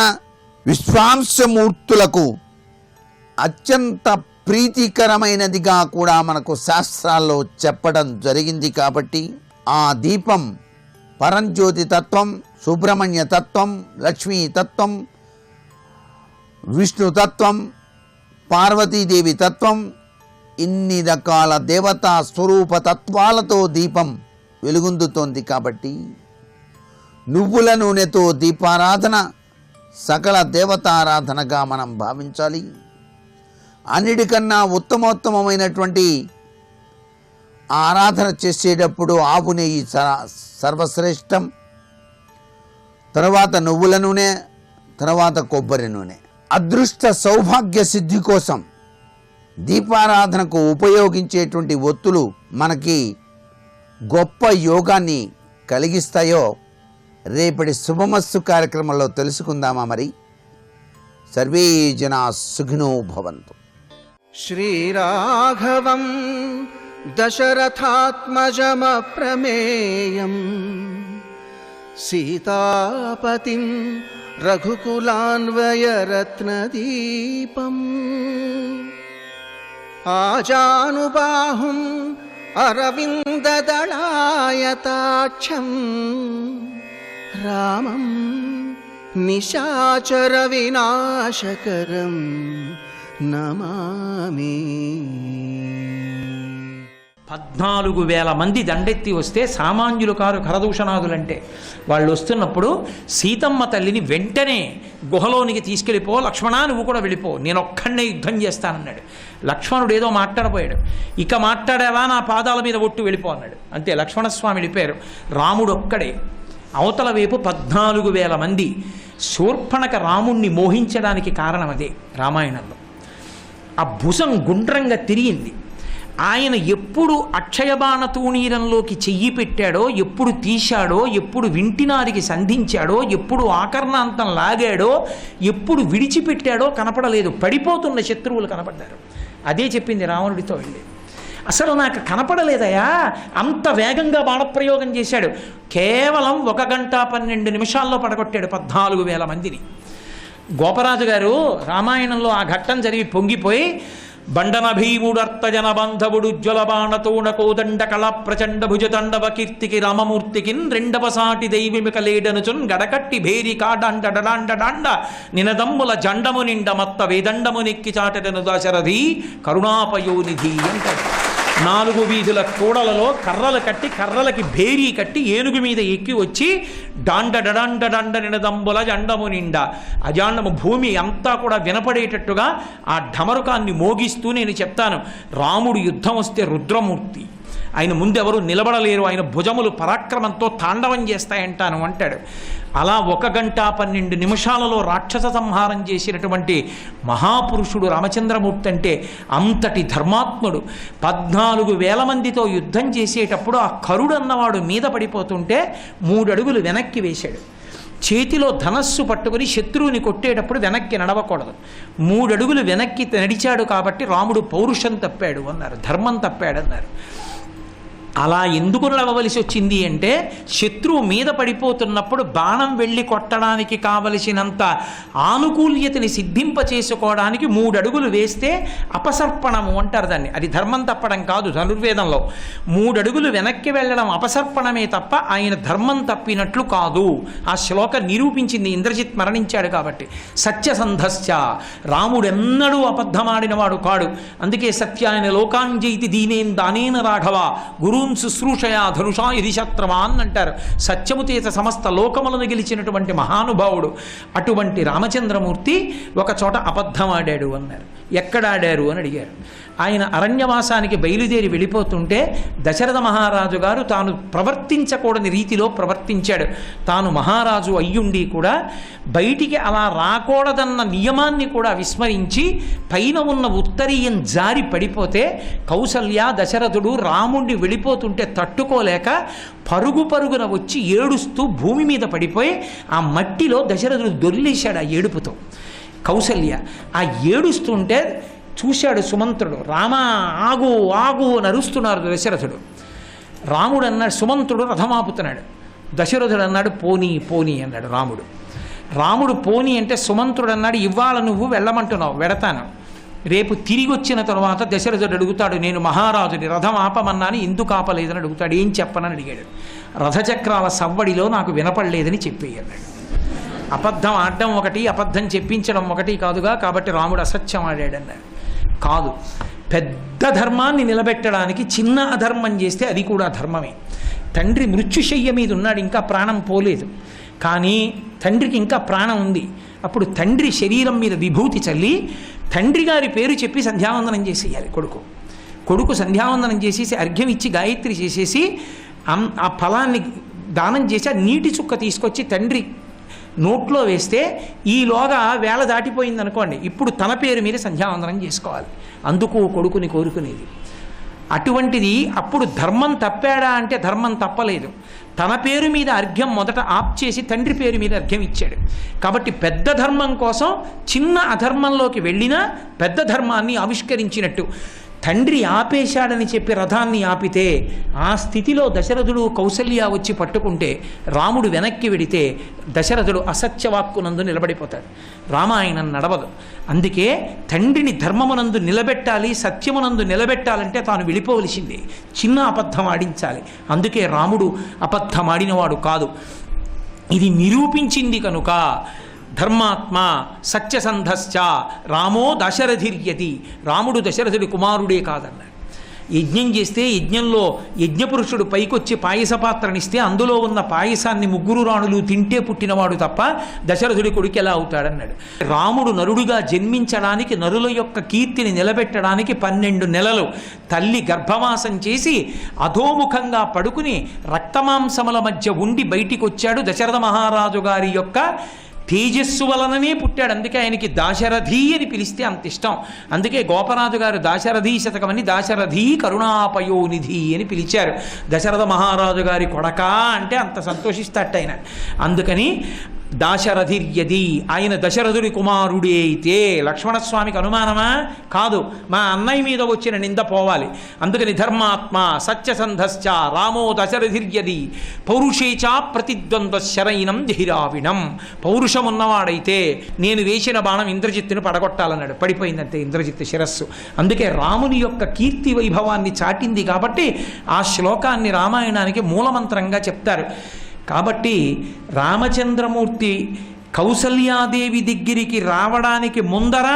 విశ్వాంశమూర్తులకు అత్యంత ప్రీతికరమైనదిగా కూడా మనకు శాస్త్రాల్లో చెప్పడం జరిగింది. కాబట్టి ఆ దీపం పరంజ్యోతి తత్వం, సుబ్రహ్మణ్య తత్వం, లక్ష్మీ తత్వం, విష్ణు తత్వం, పార్వతీదేవి తత్వం, ఇన్ని రకాల దేవతా స్వరూప తత్వాలతో దీపం వెలుగొందుతోంది. కాబట్టి నువ్వుల నూనెతో దీపారాధన సకల దేవతారాధనగా మనం భావించాలి. అన్నిటికన్నా ఉత్తమోత్తమైనటువంటి ఆరాధన చేసేటప్పుడు ఆవు నెయ్యి సర్వశ్రేష్టం, తర్వాత నువ్వుల నూనె, తర్వాత కొబ్బరి నూనె. అదృష్ట సౌభాగ్య సిద్ధి కోసం దీపారాధనకు ఉపయోగించేటువంటి ఒత్తులు మనకి గొప్ప యోగాన్ని కలిగిస్తాయో రేపటి శుభమస్తు కార్యక్రమంలో తెలుసుకుందామా? మరి సర్వే జనా సుఖినో భవంతు. శ్రీరాఘవం దశరథాత్మజమప్రమేయం సీతాపతిం రఘుకులాన్వయరత్నదీపం ఆజానుబాహుం అరవిందదళాయతాక్షం రామం నిశాచర వినాశకరం నమామి. 14,000 మంది దండెత్తి వస్తే సామాన్యులు కారు కరదూషణాదులంటే. వాళ్ళు వస్తున్నప్పుడు సీతమ్మ తల్లిని వెంటనే గుహలోనికి తీసుకెళ్ళిపో, లక్ష్మణ నువ్వు కూడా వెళ్ళిపో, నేను ఒక్కడే యుద్ధం చేస్తానన్నాడు. లక్ష్మణుడు ఏదో మాట్లాడపోయాడు. ఇక మాట్లాడావా నా పాదాల మీద ఒట్టు వెళ్ళిపో అన్నాడు. అంతే, లక్ష్మణస్వామి వెళ్ళిపోయారు. రాముడు ఒక్కడే. అవతల వైపు 14,000 మంది. శూర్పణక రాముణ్ణి మోహించడానికి కారణం అదే. రామాయణంలో ఆ భుజం గుండ్రంగా తిరిగింది. ఆయన ఎప్పుడు అక్షయబాణ తూణీరంలోకి చెయ్యి పెట్టాడో, ఎప్పుడు తీశాడో, ఎప్పుడు వింటినారికి సంధించాడో, ఎప్పుడు ఆకర్ణాంతం లాగాడో, ఎప్పుడు విడిచిపెట్టాడో కనపడలేదు. పడిపోతున్న శత్రువులు కనపడ్డారు. అదే చెప్పింది రావణుడితో వెళ్ళి. అసలు నాకు కనపడలేదయా, అంత వేగంగా బాణప్రయోగం చేశాడు. కేవలం 1 గంట 12 నిమిషాల్లో పడగొట్టాడు 14,000 మందిని. గోపరాజు గారు రామాయణంలో ఆ ఘట్టం జరిగి పొంగిపోయి బండన భీముడర్తజన బాంధవుడు జ్వల బాణతోణ కోదండ కళ ప్రచండ భుజతండవ కీర్తికి రామమూర్తికిన్ రెండవ సాటి దైవిమిక లేడనుచున్ గడకట్టి భేరి కాడాండ డడాండ డాండ నినదమ్ముల జండము నిండ మత్త వేదండము నెక్కి చాటెను దశరథి కరుణాపయోనిధి అంటాడు. 4 వీధుల కూడలలో కర్రలు కట్టి, కర్రలకి భేరీ కట్టి ఏనుగు మీద ఎక్కి వచ్చి డాండ డడాండ డాండ నినదంబుల జండము నిండా, అజాండము భూమి అంతా కూడా వినపడేటట్టుగా ఆ ఢమరుకాన్ని మోగిస్తూ నేను చెప్తాను, రాముడు యుద్ధం వస్తే రుద్రమూర్తి, ఆయన ముందెవరు నిలబడలేరు, ఆయన భుజములు పరాక్రమంతో తాండవం చేస్తాయంటాను అంటాడు. అలా 1 గంట 12 నిమిషాలలో రాక్షస సంహారం చేసినటువంటి మహాపురుషుడు రామచంద్రమూర్తి. అంటే అంతటి ధర్మాత్ముడు. 14,000 మందితో యుద్ధం చేసేటప్పుడు ఆ కరుడు అన్నవాడు మీద పడిపోతుంటే 3 అడుగులు వెనక్కి వేశాడు. చేతిలో ధనస్సు పట్టుకుని శత్రువుని కొట్టేటప్పుడు వెనక్కి నడవకూడదు. 3 అడుగులు వెనక్కి నడిచాడు కాబట్టి రాముడు పౌరుషం తప్పాడు అన్నారు, ధర్మం తప్పాడన్నారు. అలా ఎందుకు నడవవలసి వచ్చింది అంటే శత్రువు మీద పడిపోతున్నప్పుడు బాణం వెళ్ళి కొట్టడానికి కావలసినంత ఆనుకూల్యతని సిద్ధింపచేసుకోవడానికి 3 అడుగులు వేస్తే అపసర్పణము అంటారు దాన్ని. అది ధర్మం తప్పడం కాదు. ధనుర్వేదంలో 3 అడుగులు వెనక్కి వెళ్ళడం అపసర్పణమే తప్ప ఆయన ధర్మం తప్పినట్లు కాదు. ఆ శ్లోకం నిరూపించింది. ఇంద్రజిత్ మరణించాడు కాబట్టి. సత్యసంధశ్చ, రాముడెన్నడూ అబద్ధమాడినవాడు కాడు. అందుకే సత్యాయన లోకాంజయితి దీనేన్ దానేన రాఘవ గురు శుశ్రూషయా ధనుషా ఇది శత్రవాన్ అంటారు. సత్యము చేత సమస్త లోకములను గెలిచినటువంటి మహానుభావుడు. అటువంటి రామచంద్రమూర్తి ఒక చోట అబద్ధమాడాడు అన్నారు. ఎక్కడాడారు అని అడిగారు. ఆయన అరణ్యవాసానికి బయలుదేరి వెళ్ళిపోతుంటే దశరథ మహారాజు గారు తాను ప్రవర్తించకూడని రీతిలో ప్రవర్తించాడు. తాను మహారాజు అయ్యుండి కూడా బయటికి అలా రాకూడదన్న నియమాన్ని కూడా విస్మరించి పైన ఉన్న ఉత్తరీయం జారి పడిపోతే కౌసల్య దశరథుడు రాముణ్ణి వెళ్ళిపోతుంటే తట్టుకోలేక పరుగున వచ్చి ఏడుస్తూ భూమి మీద పడిపోయి ఆ మట్టిలో దశరథుడు దొర్లేశాడు ఆ ఏడుపుతో. కౌసల్య ఆ ఏడుస్తుంటే చూశాడు సుమంత్రుడు. రామా ఆగు ఆగు అని అరుస్తున్నారు దశరథుడు. రాముడు అన్నాడు, సుమంత్రుడు రథమాపుతున్నాడు. దశరథుడు అన్నాడు పోనీ పోనీ అన్నాడు రాముడు. రాముడు పోనీ అంటే సుమంత్రుడు అన్నాడు ఇవాళ నువ్వు వెళ్ళమంటున్నావు, వెడతాను. రేపు తిరిగి వచ్చిన తర్వాత దశరథుడు అడుగుతాడు, నేను మహారాజుని రథం ఆపమన్నాను ఎందుకు ఆపలేదని అడుగుతాడు. ఏం చెప్పనని అడిగాడు. రథచక్రాల సవ్వడిలో నాకు వినపడలేదని చెప్పేయి అన్నాడు. అబద్ధం ఆడడం ఒకటి, అబద్ధం చెప్పించడం ఒకటి కాదుగా, కాబట్టి రాముడు అసత్యం ఆడాడన్నాడు. కాదు, పెద్ద ధర్మాన్ని నిలబెట్టడానికి చిన్న అధర్మం చేస్తే అది కూడా ధర్మమే. తండ్రి మృత్యుశయ్య మీద ఉన్నాడు, ఇంకా ప్రాణం పోలేదు. కానీ తండ్రికి ఇంకా ప్రాణం ఉంది. అప్పుడు తండ్రి శరీరం మీద విభూతి చల్లి తండ్రి గారి పేరు చెప్పి సంధ్యావందనం చేసేయాలి. కొడుకు సంధ్యావందనం చేసేసి అర్ఘ్యం ఇచ్చి గాయత్రి చేసేసి ఆ ఫలాన్ని దానం చేసి ఆ నీటి చుక్క తీసుకొచ్చి తండ్రి నోట్లో వేస్తే ఈలోగా వేళ దాటిపోయింది అనుకోండి, ఇప్పుడు తన పేరు మీద సంధ్యావందనం చేసుకోవాలి. అందుకు కొడుకుని కోరుకునేది. అటువంటిది అప్పుడు ధర్మం తప్పాడా అంటే ధర్మం తప్పలేదు. తన పేరు మీద అర్ఘ్యం మొదట ఆప్ చేసి తండ్రి పేరు మీద అర్ఘ్యం ఇచ్చాడు. కాబట్టి పెద్ద ధర్మం కోసం చిన్న అధర్మంలోకి వెళ్ళినా పెద్ద ధర్మాన్ని ఆవిష్కరించినట్టు. తండ్రి ఆపేశాడని చెప్పి రథాన్ని ఆపితే ఆ స్థితిలో దశరథుడు కౌసల్య వచ్చి పట్టుకుంటే రాముడు వెనక్కి వెడితే దశరథుడు అసత్యవాక్కునందు నిలబడిపోతాడు. రామాయణం నడవదు. అందుకే తండ్రిని ధర్మమునందు నిలబెట్టాలి, సత్యమునందు నిలబెట్టాలంటే తాను వెళ్ళిపోవలసిందే. చిన్న అబద్ధం ఆడించాలి. అందుకే రాముడు అబద్ధమాడినవాడు కాదు. ఇది నిరూపించింది కనుక ధర్మాత్మ సత్యసంధశ్చ రామో దశరథిర్యతి, రాముడు దశరథుడి కుమారుడే కాదన్నాడు. యజ్ఞం చేస్తే యజ్ఞంలో యజ్ఞపురుషుడు పైకొచ్చి పాయస పాత్రనిస్తే అందులో ఉన్న పాయసాన్ని 3 రాణులు తింటే పుట్టినవాడు తప్ప దశరథుడి కొడుకు ఎలా అవుతాడన్నాడు. రాముడు నరుడుగా జన్మించడానికి, నరుల యొక్క కీర్తిని నిలబెట్టడానికి 12 నెలలు తల్లి గర్భవాసం చేసి అధోముఖంగా పడుకుని రక్తమాంసముల మధ్య ఉండి బయటికి వచ్చాడు. దశరథ మహారాజు గారి యొక్క తేజస్సు వలననే పుట్టాడు. అందుకే ఆయనకి దాశరథి అని పిలిస్తే అంత ఇష్టం. అందుకే గోపరాజు గారు దాశరథి శతకమని దాశరథి కరుణాపయోనిధి అని పిలిచారు. దశరథ మహారాజు గారి కొడకా అంటే అంత సంతోషిస్తాట ఆయన. అందుకని దాశరథిర్యది, ఆయన దశరథుడి కుమారుడే అయితే లక్ష్మణస్వామికి అనుమానమా? కాదు, మా అన్నయ్య మీద వచ్చిన నింద పోవాలి. అందుకని ధర్మాత్మ సత్యసంధశ్చ రామో దశరథిర్యది పౌరుషేచా ప్రతిద్వంద్వ శరైనం ధిరావిణం. పౌరుషం ఉన్నవాడైతే నేను వేసిన బాణం ఇంద్రజిత్తును పడగొట్టాలన్నాడు. పడిపోయిందంతే ఇంద్రజిత్తు శిరస్సు. అందుకే రాముని యొక్క కీర్తి వైభవాన్ని చాటింది కాబట్టి ఆ శ్లోకాన్ని రామాయణానికి మూలమంత్రంగా చెప్తారు. కాబట్టి రామచంద్రమూర్తి కౌసల్యాదేవి దగ్గరికి రావడానికి ముందర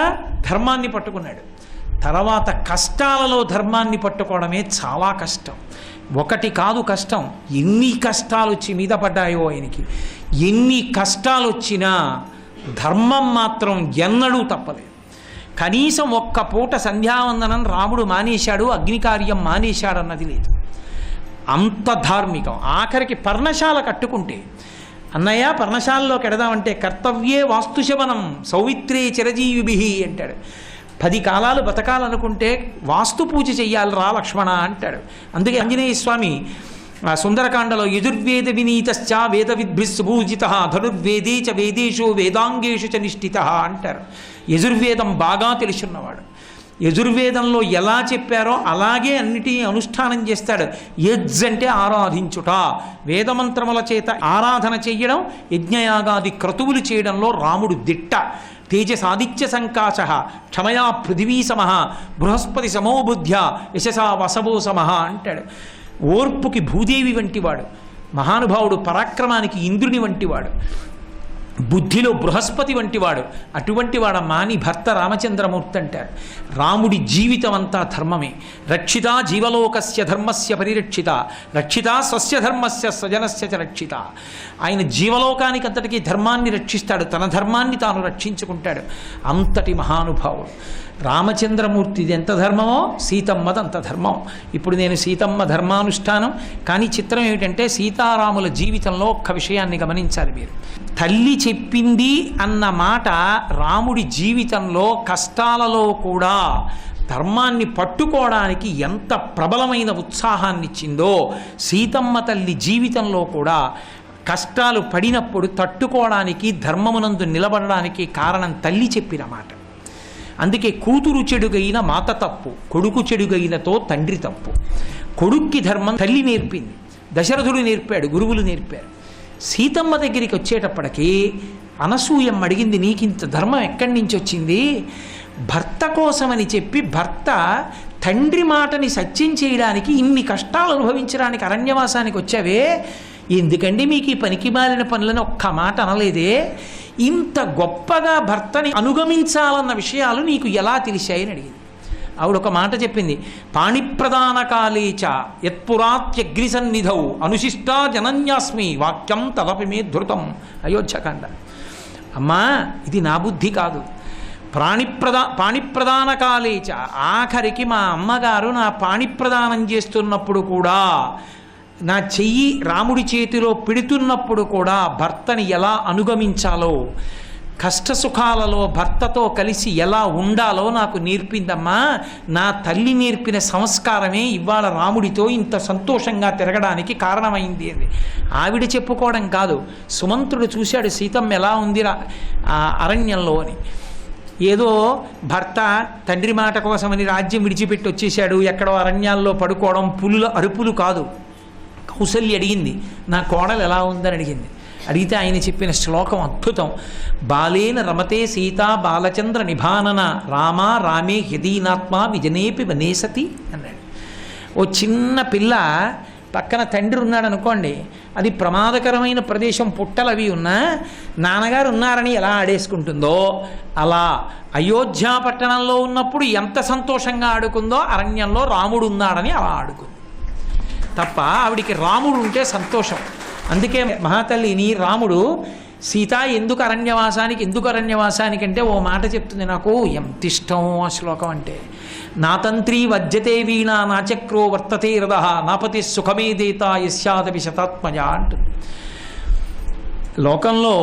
ధర్మాన్ని పట్టుకున్నాడు. తర్వాత కష్టాలలో ధర్మాన్ని పట్టుకోవడమే చాలా కష్టం. ఒకటి కాదు కష్టం, ఎన్ని కష్టాలు వచ్చి మీద పడ్డాయో ఆయనకి. ఎన్ని కష్టాలు వచ్చినా ధర్మం మాత్రం ఎన్నడూ తప్పలేదు. కనీసం ఒక్క పూట సంధ్యావందనం రాముడు మానేశాడు, అగ్నికార్యం మానేశాడు అన్నది లేదు. అంత ధార్మికం. ఆఖరికి పర్ణశాల కట్టుకుంటే అన్నయ్య పర్ణశాలలోకి ఎడదామంటే కర్తవ్యే వాస్తుశవనం సౌమిత్రే చిరజీవిభి అంటాడు. 10 కాలాలు బతకాలనుకుంటే వాస్తు పూజ చెయ్యాలి రా లక్ష్మణ అంటాడు. అందుకే ఆంజనేయ స్వామి సుందరకాండలో యజుర్వేద వినీతశ్చ వేద విద్భిస్సుభూజిత ధనుర్వేదే చ వేదేషు వేదాంగేషు చ నిష్ఠిత అంటారు. యజుర్వేదం బాగా తెలుసున్నవాడు, యజుర్వేదంలో ఎలా చెప్పారో అలాగే అన్నిటినీ అనుష్ఠానం చేస్తాడు. యజ్ అంటే ఆరాధించుట, వేదమంత్రముల చేత ఆరాధన చెయ్యడం, యజ్ఞయాగాది క్రతువులు చేయడంలో రాముడు దిట్ట. తేజసాదిత్య సంకాశ క్షమయా పృథివీ సమః బృహస్పతి సమోబుద్ధ్య యశసా వసవో సమః అంటాడు. ఓర్పుకి భూదేవి వంటివాడు, మహానుభావుడు పరాక్రమానికి ఇంద్రుని వంటివాడు, బుద్ధిలో బృహస్పతి వంటివాడు. అటువంటి వాడమ్మా నీ భర్త రామచంద్రమూర్తి అంటారు. రాముడి జీవితం అంతా ధర్మమే. రక్షిత జీవలోకస్య ధర్మస్య పరిరక్షిత, రక్షిత స్వస్య ధర్మస్య స్వజనస్య చ రక్షిత. ఆయన జీవలోకానికి అంతటికీ ధర్మాన్ని రక్షిస్తాడు, తన ధర్మాన్ని తాను రక్షించుకుంటాడు. అంతటి మహానుభావుడు రామచంద్రమూర్తిది ఎంత ధర్మమో సీతమ్మది అంత ధర్మం. ఇప్పుడు నేను సీతమ్మ ధర్మానుష్ఠానం, కానీ చిత్రం ఏమిటంటే సీతారాముల జీవితంలో ఒక్క విషయాన్ని గమనించాలి మీరు. తల్లి చెప్పింది అన్న మాట రాముడి జీవితంలో కష్టాలలో కూడా ధర్మాన్ని పట్టుకోవడానికి ఎంత ప్రబలమైన ఉత్సాహాన్ని ఇచ్చిందో, సీతమ్మ తల్లి జీవితంలో కూడా కష్టాలు పడినప్పుడు తట్టుకోవడానికి, ధర్మమునందు నిలబడడానికి కారణం తల్లి చెప్పిన మాట. అందుకే కూతురు చెడుగైన మాత తప్పు, కొడుకు చెడుగైనతో తండ్రి తప్పు. కొడుక్కి ధర్మం తల్లి నేర్పింది, దశరథుడు నేర్పాడు, గురువులు నేర్పారు. సీతమ్మ దగ్గరికి వచ్చేటప్పటికీ అనసూయమ్మ అడిగింది, నీకింత ధర్మం ఎక్కడి నుంచి వచ్చింది? భర్త కోసమని చెప్పి భర్త తండ్రి మాటని సత్యం చేయడానికి ఇన్ని కష్టాలు అనుభవించడానికి అరణ్యవాసానికి వచ్చావే, ఎందుకండి మీకు ఈ పనికి మాలిన పనులని ఒక్క మాట అనలేదే? ఇంత గొప్పగా భర్తని అనుగమించాలన్న విషయాలు నీకు ఎలా తెలిసాయని అడిగింది. ఆవిడ ఒక మాట చెప్పింది, పాణిప్రదాన కాలేచ యత్పురాత్యగ్నిసన్నిధౌ అనుశిష్టా జనన్యాస్మి వాక్యం తదపి మే ధృతం. అయోధ్యకాండ. అమ్మా ఇది నా బుద్ధి కాదు. పాణిప్రదాన కాలేచ, ఆఖరికి మా అమ్మగారు నా పాణిప్రదానం చేస్తున్నప్పుడు కూడా, నా చెయ్యి రాముడి చేతిలో పెడుతున్నప్పుడు కూడా భర్తని ఎలా అనుగమించాలో, కష్టసుఖాలలో భర్తతో కలిసి ఎలా ఉండాలో నాకు నేర్పిందమ్మా. నా తల్లి నేర్పిన సంస్కారమే ఇవాళ రాముడితో ఇంత సంతోషంగా తిరగడానికి కారణమైంది అని ఆవిడ చెప్పుకోవడం కాదు. సుమంత్రుడు చూశాడు సీతమ్మ ఎలా ఉంది అరణ్యంలో అని. ఏదో భర్త తండ్రి మాట కోసమని రాజ్యం విడిచిపెట్టి వచ్చేసాడు, ఎక్కడో అరణ్యాల్లో పడుకోవడం, పులుల అరుపులు కాదు. కౌసల్య అడిగింది, నా కోడలు ఎలా ఉందని అడిగింది. అడిగితే ఆయన చెప్పిన శ్లోకం అద్భుతం. బాలేన రమతే సీతా బాలచంద్ర నిభానన రామా రామే హ్యదీనాత్మ విజనేపి వనేసతి అన్నాడు. ఓ చిన్న పిల్ల పక్కన తండ్రి ఉన్నాడు అనుకోండి, అది ప్రమాదకరమైన ప్రదేశం, పుట్టలు అవి ఉన్నా నాన్నగారు ఉన్నారని ఎలా ఆడేసుకుంటుందో, అలా అయోధ్య పట్టణంలో ఉన్నప్పుడు ఎంత సంతోషంగా ఆడుకుందో అరణ్యంలో రాముడు ఉన్నాడని అలా ఆడుకుంది తప్ప ఆవిడికి రాముడు ఉంటే సంతోషం. అందుకే మహాతల్లిని రాముడు సీత ఎందుకు అరణ్యవాసానికి అంటే ఓ మాట చెప్తుంది. నాకు ఎంత ఇష్టం ఆ శ్లోకం అంటే. నా తంత్రీ వజ్జతే వీణా నా చక్రో వర్తతే రథ నాపతి సుఖమే దేత యస్యాదపి శతాత్మజ అంటుంది. లోకంలో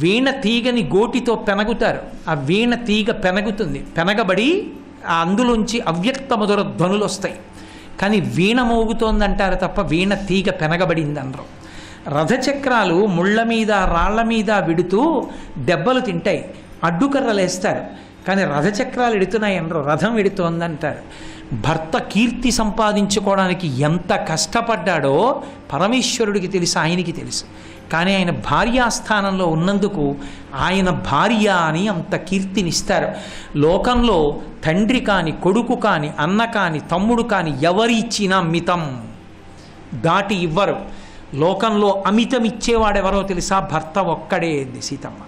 వీణ తీగని గోటితో పెనగుతారు, ఆ వీణ తీగ పెనగుతుంది, పెనగబడి అందులోంచి అవ్యక్త మధుర ధ్వనులు వస్తాయి. కానీ వీణ మోగుతోందంటారు తప్ప వీణ తీగ పెనగబడింది అనరు. రథచక్రాలు ముళ్ళ మీద రాళ్ల మీద విడుతూ దెబ్బలు తింటాయి, అడ్డుకర్రలు వేస్తారు, కానీ రథచక్రాలు ఎడుతున్నాయి అనరు, రథం ఎడుతోందంటారు. భర్త కీర్తి సంపాదించుకోవడానికి ఎంత కష్టపడ్డాడో పరమేశ్వరుడికి తెలుసు, ఆయనకి తెలుసు. కానీ ఆయన భార్యాస్థానంలో ఉన్నందుకు ఆయన భార్య అని అంత కీర్తినిస్తారు. లోకంలో తండ్రి కాని, కొడుకు కాని, అన్న కాని, తమ్ముడు కాని ఎవరి ఇచ్చినా మితం దాటి ఇవ్వరు. లోకంలో అమితం ఇచ్చేవాడెవరో తెలుసా? భర్త ఒక్కడే. సీతమ్మ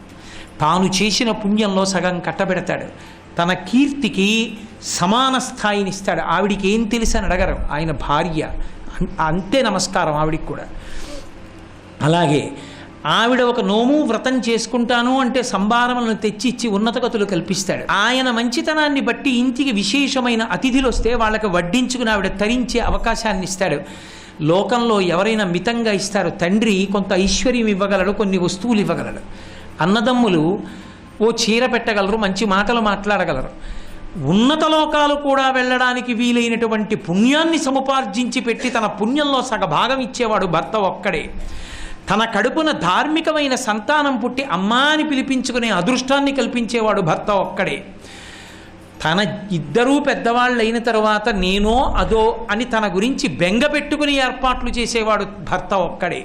తాను చేసిన పుణ్యంలో సగం కట్టబెడతాడు, తన కీర్తికి సమాన స్థాయినిస్తాడు. ఆవిడికి ఏం తెలుసు అని అడగరు, ఆయన భార్య అంతే నమస్కారం ఆవిడికి కూడా. అలాగే ఆవిడ ఒక నోము వ్రతం చేసుకుంటాను అంటే సంభారములను తెచ్చిచ్చి ఉన్నతగతులు కల్పిస్తాడు. ఆయన మంచితనాన్ని బట్టి ఇంటికి విశేషమైన అతిథులు వస్తే వాళ్ళకి వడ్డించుకుని ఆవిడ తరించే అవకాశాన్ని ఇస్తాడు. లోకంలో ఎవరైనా మితంగా ఇస్తారు. తండ్రి కొంత ఐశ్వర్యం ఇవ్వగలడు, కొన్ని వస్తువులు ఇవ్వగలడు. అన్నదమ్ములు ఓ చీర పెట్టగలరు, మంచి మాటలు మాట్లాడగలరు. ఉన్నత లోకాలు కూడా వెళ్ళడానికి వీలైనటువంటి పుణ్యాన్ని సముపార్జించి పెట్టి తన పుణ్యంలో సగభాగం ఇచ్చేవాడు భర్త ఒక్కడే. తన కడుపున ధార్మికమైన సంతానం పుట్టి అమ్మా అని పిలిపించుకునే అదృష్టాన్ని కల్పించేవాడు భర్త ఒక్కడే. తన ఇద్దరూ పెద్దవాళ్ళు అయిన తర్వాత నేనో అదో అని తన గురించి బెంగ పెట్టుకుని ఏర్పాట్లు చేసేవాడు భర్త ఒక్కడే.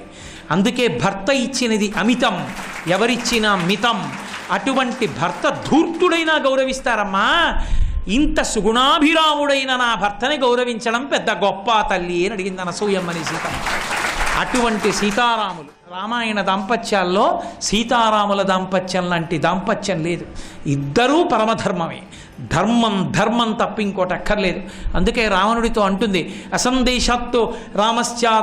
అందుకే భర్త ఇచ్చినది అమితం, ఎవరిచ్చినా మితం. అటువంటి భర్త ధూర్తుడైనా గౌరవిస్తారమ్మా. ఇంత సుగుణాభిరాముడైన నా భర్తని గౌరవించడం పెద్ద గొప్ప తల్లి అని అడిగింది అనసూయమ్మని సీతమ్మ. అటువంటి సీతారాములు రామాయణ దాంపత్యాల్లో సీతారాముల దాంపత్యం లాంటి దాంపత్యం లేదు. ఇద్దరూ పరమధర్మమే. ధర్మం తప్ప ఇంకోటి అక్కర్లేదు. అందుకే రావణుడితో అంటుంది, అసందేశాత్తు రామశ్చా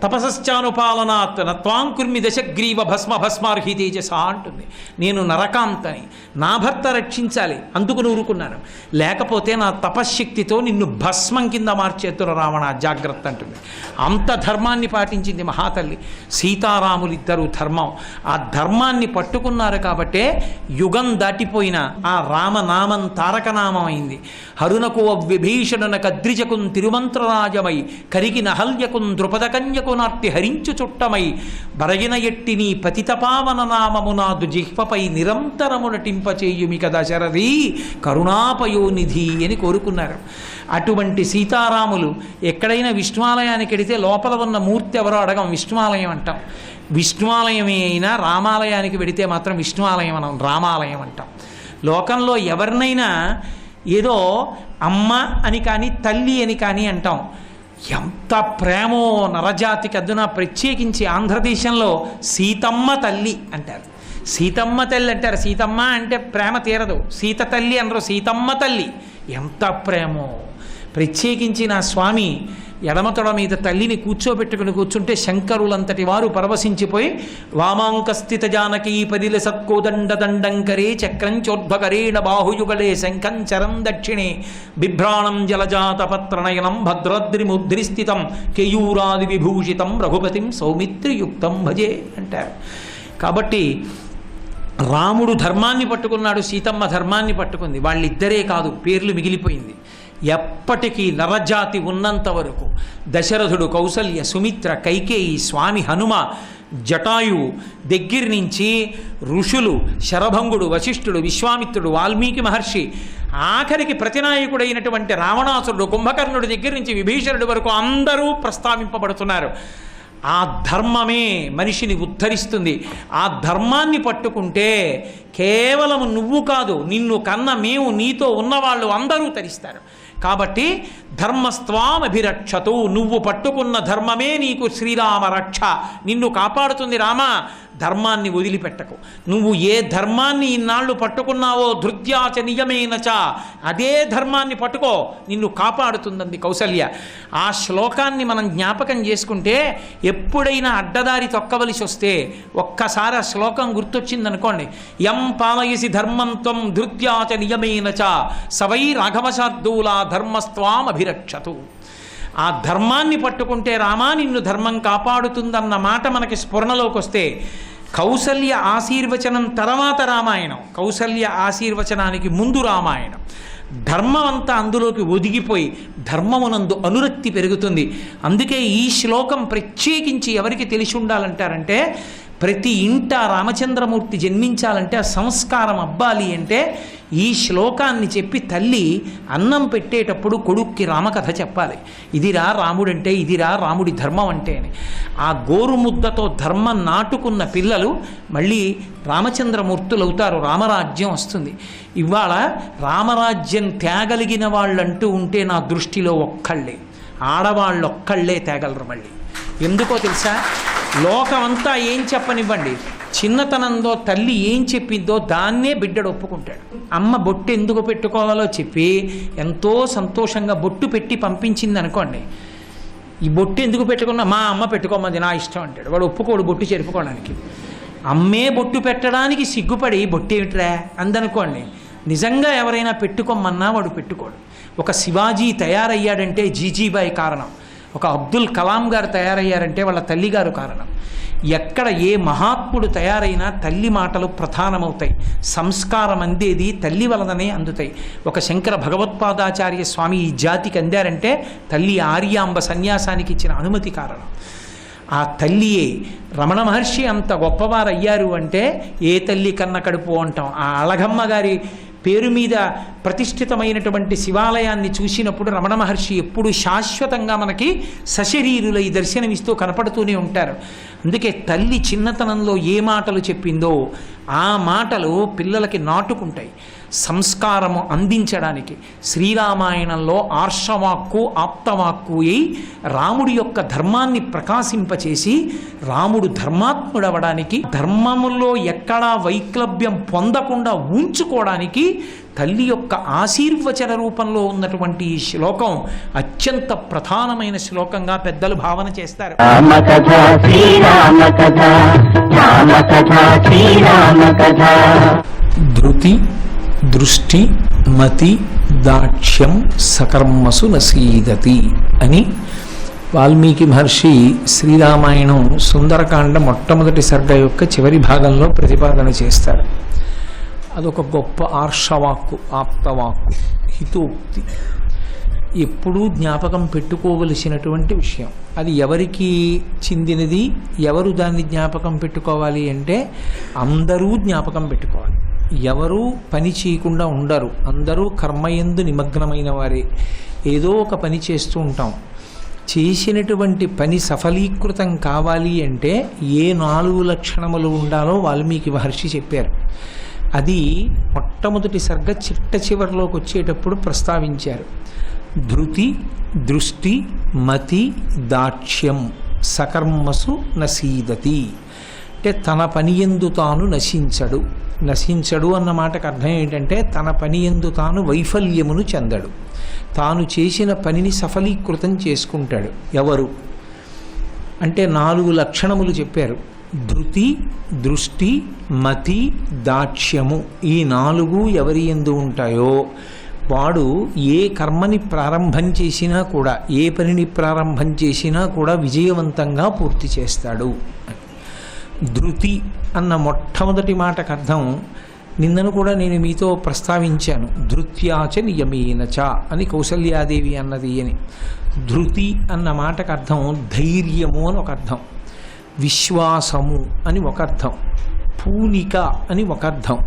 తపసశ్చానుపాలనాత్ నత్వాం కుర్మి దశగ్రీవ భస్మార్హి తేజస అంటుంది. నేను నరకాంతని, నా భర్త రక్షించాలి, అందుకు నూరుకున్నాను, లేకపోతే నా తపశ్శక్తితో నిన్ను భస్మం కింద మార్చేతురు రావణ, జాగ్రత్త అంటుంది. అంత ధర్మాన్ని పాటించింది మహాతల్లి. సీతారాములిద్దరూ ధర్మం, ఆ ధర్మాన్ని పట్టుకున్నారు కాబట్టే యుగం దాటిపోయిన ఆ రామనామం తారకనామం అయింది. హరునకు విభీషణున కద్రిజకుం తిరుమంత్రరాజమై కరికి నహల్యకుం ద్రుపదకన్యకు నార్తి హరించు చుట్టమై బరగిన ఎట్టిని పతితపావన నామమునాదు జిహ్వపై నిరంతరము నటింపచేయుమి కదా శరది కరుణాపయోనిధి అని కోరుకున్నారు. అటువంటి సీతారాములు ఎక్కడైనా విష్ణువాలయానికి వెడితే లోపల ఉన్న మూర్తి ఎవరో అడగం, విష్ణువాలయం అంటాం. విష్ణువాలయమే అయినా రామాలయానికి వెడితే మాత్రం విష్ణువాలయం అనం, రామాలయం అంటాం. లోకంలో ఎవరినైనా ఏదో అమ్మ అని కానీ తల్లి అని కానీ అంటాం. ఎంత ప్రేమో నరజాతికి అద్దున. ప్రత్యేకించి ఆంధ్రదేశంలో సీతమ్మ తల్లి అంటారు. సీతమ్మ తల్లి అంటారు. సీతమ్మ అంటే ప్రేమ తీరదు, సీత తల్లి అనరు, సీతమ్మ తల్లి. ఎంత ప్రేమో. ప్రత్యేకించి నా స్వామి ఎడమతొడ మీద తల్లిని కూర్చోబెట్టుకుని కూర్చుంటే శంకరులంతటి వారు పరవశించిపోయి వామాంకస్థిత జానకీ పరిల సత్కోదండ దండంకరే చక్రం చోద్భకరేణ బాహుయుగలే శంఖం చరం దక్షిణే బిభ్రాణం జలజాత పత్రనయనం భద్రాద్రిముద్రిస్థితం కేయూరాది విభూషితం రఘుపతిం సౌమిత్రియుక్తం భజే అంటారు. కాబట్టి రాముడు ధర్మాన్ని పట్టుకున్నాడు, సీతమ్మ ధర్మాన్ని పట్టుకుంది. వాళ్ళిద్దరే కాదు, పేర్లు మిగిలిపోయింది. ఎప్పటికీ నరజాతి ఉన్నంత వరకు దశరథుడు, కౌసల్య, సుమిత్ర, కైకేయి, స్వామి హనుమ, జటాయువు దగ్గర నుంచి ఋషులు శరభంగుడు, వశిష్ఠుడు, విశ్వామిత్రుడు, వాల్మీకి మహర్షి, ఆఖరికి ప్రతినాయకుడైనటువంటి రావణాసురుడు, కుంభకర్ణుడి దగ్గర నుంచి విభీషణుడి వరకు అందరూ ప్రస్తావింపబడుతున్నారు. ఆ ధర్మమే మనిషిని ఉద్ధరిస్తుంది. ఆ ధర్మాన్ని పట్టుకుంటే కేవలం నువ్వు కాదు, నిన్ను కన్న మేము, నీతో ఉన్నవాళ్ళు అందరూ తరిస్తారు. కాబట్టి ధర్మస్త్వామభిరక్షతు, నువ్వు పట్టుకున్న ధర్మమే నీకు శ్రీరామ రక్ష, నిన్ను కాపాడుతుంది. రామా, ధర్మాన్ని వదిలిపెట్టకు. నువ్వు ఏ ధర్మాన్ని ఇన్నాళ్ళు పట్టుకున్నావో ధృత్యాచ నియమేనచ, అదే ధర్మాన్ని పట్టుకో, నిన్ను కాపాడుతుందంది కౌసల్య. ఆ శ్లోకాన్ని మనం జ్ఞాపకం చేసుకుంటే ఎప్పుడైనా అడ్డదారి తొక్కవలసి వస్తే ఒక్కసారి ఆ శ్లోకం గుర్తొచ్చిందనుకోండి, యం పాలయసి ధర్మం త్వం ధృత్యాచ నియమేనచ సవై రాఘవశార్దూలా ధర్మస్త్వాం అభిరక్షతు. ఆ ధర్మాన్ని పట్టుకుంటే రామా నిన్ను ధర్మం కాపాడుతుందన్న మాట మనకి స్ఫురణలోకి వస్తే, కౌసల్య ఆశీర్వచనం తర్వాత రామాయణం, కౌసల్య ఆశీర్వచనానికి ముందు రామాయణం. ధర్మం అంతా అందులోకి ఒదిగిపోయి ధర్మమునందు అనురక్తి పెరుగుతుంది. అందుకే ఈ శ్లోకం ప్రత్యేకించి ఎవరికి తెలిసి ఉండాలంటారంటే, ప్రతి ఇంట రామచంద్రమూర్తి జన్మించాలంటే ఆ సంస్కారం అబ్బాలి అంటే ఈ శ్లోకాన్ని చెప్పి తల్లి అన్నం పెట్టేటప్పుడు కొడుక్కి రామకథ చెప్పాలి. ఇదిరా రాముడంటే, ఇదిరా రాముడి ధర్మం అంటే అని. ఆ గోరుముద్దతో ధర్మం నాటుకున్న పిల్లలు మళ్ళీ రామచంద్రమూర్తులు అవుతారు, రామరాజ్యం వస్తుంది. ఇవాళ రామరాజ్యం తేగలిగిన వాళ్ళంటూ ఉంటే నా దృష్టిలో ఒక్కళ్ళే, ఆడవాళ్ళు ఒక్కళ్ళే తేగలరు. మళ్ళీ ఎందుకో తెలుసా, లోకమంతా ఏం చెప్పనివ్వండి, చిన్నతనంలో తల్లి ఏం చెప్పిందో దాన్నే బిడ్డడు ఒప్పుకుంటాడు. అమ్మ బొట్టు ఎందుకు పెట్టుకోవాలో చెప్పి ఎంతో సంతోషంగా బొట్టు పెట్టి పంపించింది అనుకోండి, ఈ బొట్టు ఎందుకు పెట్టుకున్నా, మా అమ్మ పెట్టుకోమంది, నా ఇష్టం అంటాడు. వాడు ఒప్పుకోడు బొట్టు చెరుపుకోవడానికి. అమ్మే బొట్టు పెట్టడానికి సిగ్గుపడి బొట్టేమిట్రా అందనుకోండి, నిజంగా ఎవరైనా పెట్టుకోమన్నా వాడు పెట్టుకోడు. ఒక శివాజీ తయారయ్యాడంటే జీజీబాయి కారణం, ఒక అబ్దుల్ కలాం గారు తయారయ్యారంటే వాళ్ళ తల్లిగారు కారణం. ఎక్కడ ఏ మహాత్ముడు తయారైనా తల్లి మాటలు ప్రధానమవుతాయి. సంస్కారం అందేది తల్లి వలననే అందుతాయి. ఒక శంకర భగవత్పాదాచార్య స్వామి ఈ జాతికి అందారంటే తల్లి ఆర్యాంబ సన్యాసానికి ఇచ్చిన అనుమతి కారణం. ఆ తల్లియే రమణ మహర్షి అంత గొప్పవారు అయ్యారు అంటే ఏ తల్లి కన్న కడుపు అంటాం. ఆ అళగమ్మ గారి పేరు మీద ప్రతిష్ఠితమైనటువంటి శివాలయాన్ని చూసినప్పుడు రమణ మహర్షి ఎప్పుడు శాశ్వతంగా మనకి సశరీరులై దర్శనమిస్తూ కనపడుతూనే ఉంటారు. అందుకే తల్లి చిన్నతనంలో ఏ మాటలు చెప్పిందో ఆ మాటలు పిల్లలకి నాటుకుంటాయి. సంస్కారము అందించడానికి శ్రీరామాయణంలో ఆర్షవాక్కు ఆప్తవాక్కు అయి రాముడి యొక్క ధర్మాన్ని ప్రకాశింపచేసి రాముడు ధర్మాత్ముడవడానికి, ధర్మములో ఎక్కడా వైక్లభ్యం పొందకుండా ఉంచుకోవడానికి తల్లి యొక్క ఆశీర్వచన రూపంలో ఉన్నటువంటి ఈ శ్లోకం అత్యంత ప్రధానమైన శ్లోకంగా పెద్దలు భావన చేస్తారు. ధృతి దృష్టి మతి దాక్ష్యం సకర్మసు నసీదతి అని వాల్మీకి మహర్షి శ్రీరామాయణం సుందరకాండ మొట్టమొదటి సర్గ యొక్క చివరి భాగంలో ప్రతిపాదన చేస్తారు. అదొక గొప్ప ఆర్షవాక్కు, ఆప్తవాక్కు, హితోక్తి, ఎప్పుడూ జ్ఞాపకం పెట్టుకోవలసినటువంటి విషయం. అది ఎవరికి చెందినది, ఎవరు దాన్ని జ్ఞాపకం పెట్టుకోవాలి అంటే అందరూ జ్ఞాపకం పెట్టుకోవాలి. ఎవరూ పని చేయకుండా ఉండరు, అందరూ కర్మయందు నిమగ్నమైన వారే. ఏదో ఒక పని చేస్తూ ఉంటాం. చేసినటువంటి పని సఫలీకృతం కావాలి అంటే ఏ 4 లక్షణములు ఉండాలో వాల్మీకి మహర్షి చెప్పారు. అది మొట్టమొదటి సర్గ చిట్ట చివరిలోకి వచ్చేటప్పుడు ప్రస్తావించారు. ధృతి దృష్టి మతి దాక్ష్యం సకర్మసు నసీదతి అంటే తన పనియందు తాను నశించడు. నశించడు అన్న మాటకు అర్థం ఏంటంటే తన పనియందు తాను వైఫల్యమును చెందడు, తాను చేసిన పనిని సఫలీకృతం చేసుకుంటాడు. ఎవరు అంటే 4 లక్షణములు చెప్పారు. ధృతి దృష్టి మతి దాక్ష్యము, ఈ 4 ఎవరి యందు ఉంటాయో వాడు ఏ కర్మని ప్రారంభం చేసినా కూడా, ఏ పనిని ప్రారంభం చేసినా కూడా విజయవంతంగా పూర్తి చేస్తాడు. ధృతి అన్న మొట్టమొదటి మాటకు అర్థం నిన్నను కూడా నేను మీతో ప్రస్తావించాను. ధృత్యాచ నియమేనచ అని కౌసల్యాదేవి అన్నది అని. ధృతి అన్న మాటకు అర్థం ధైర్యము అని ఒక అర్థం, విశ్వాసము అని ఒక అర్థం, పూనిక అని ఒక అర్థం,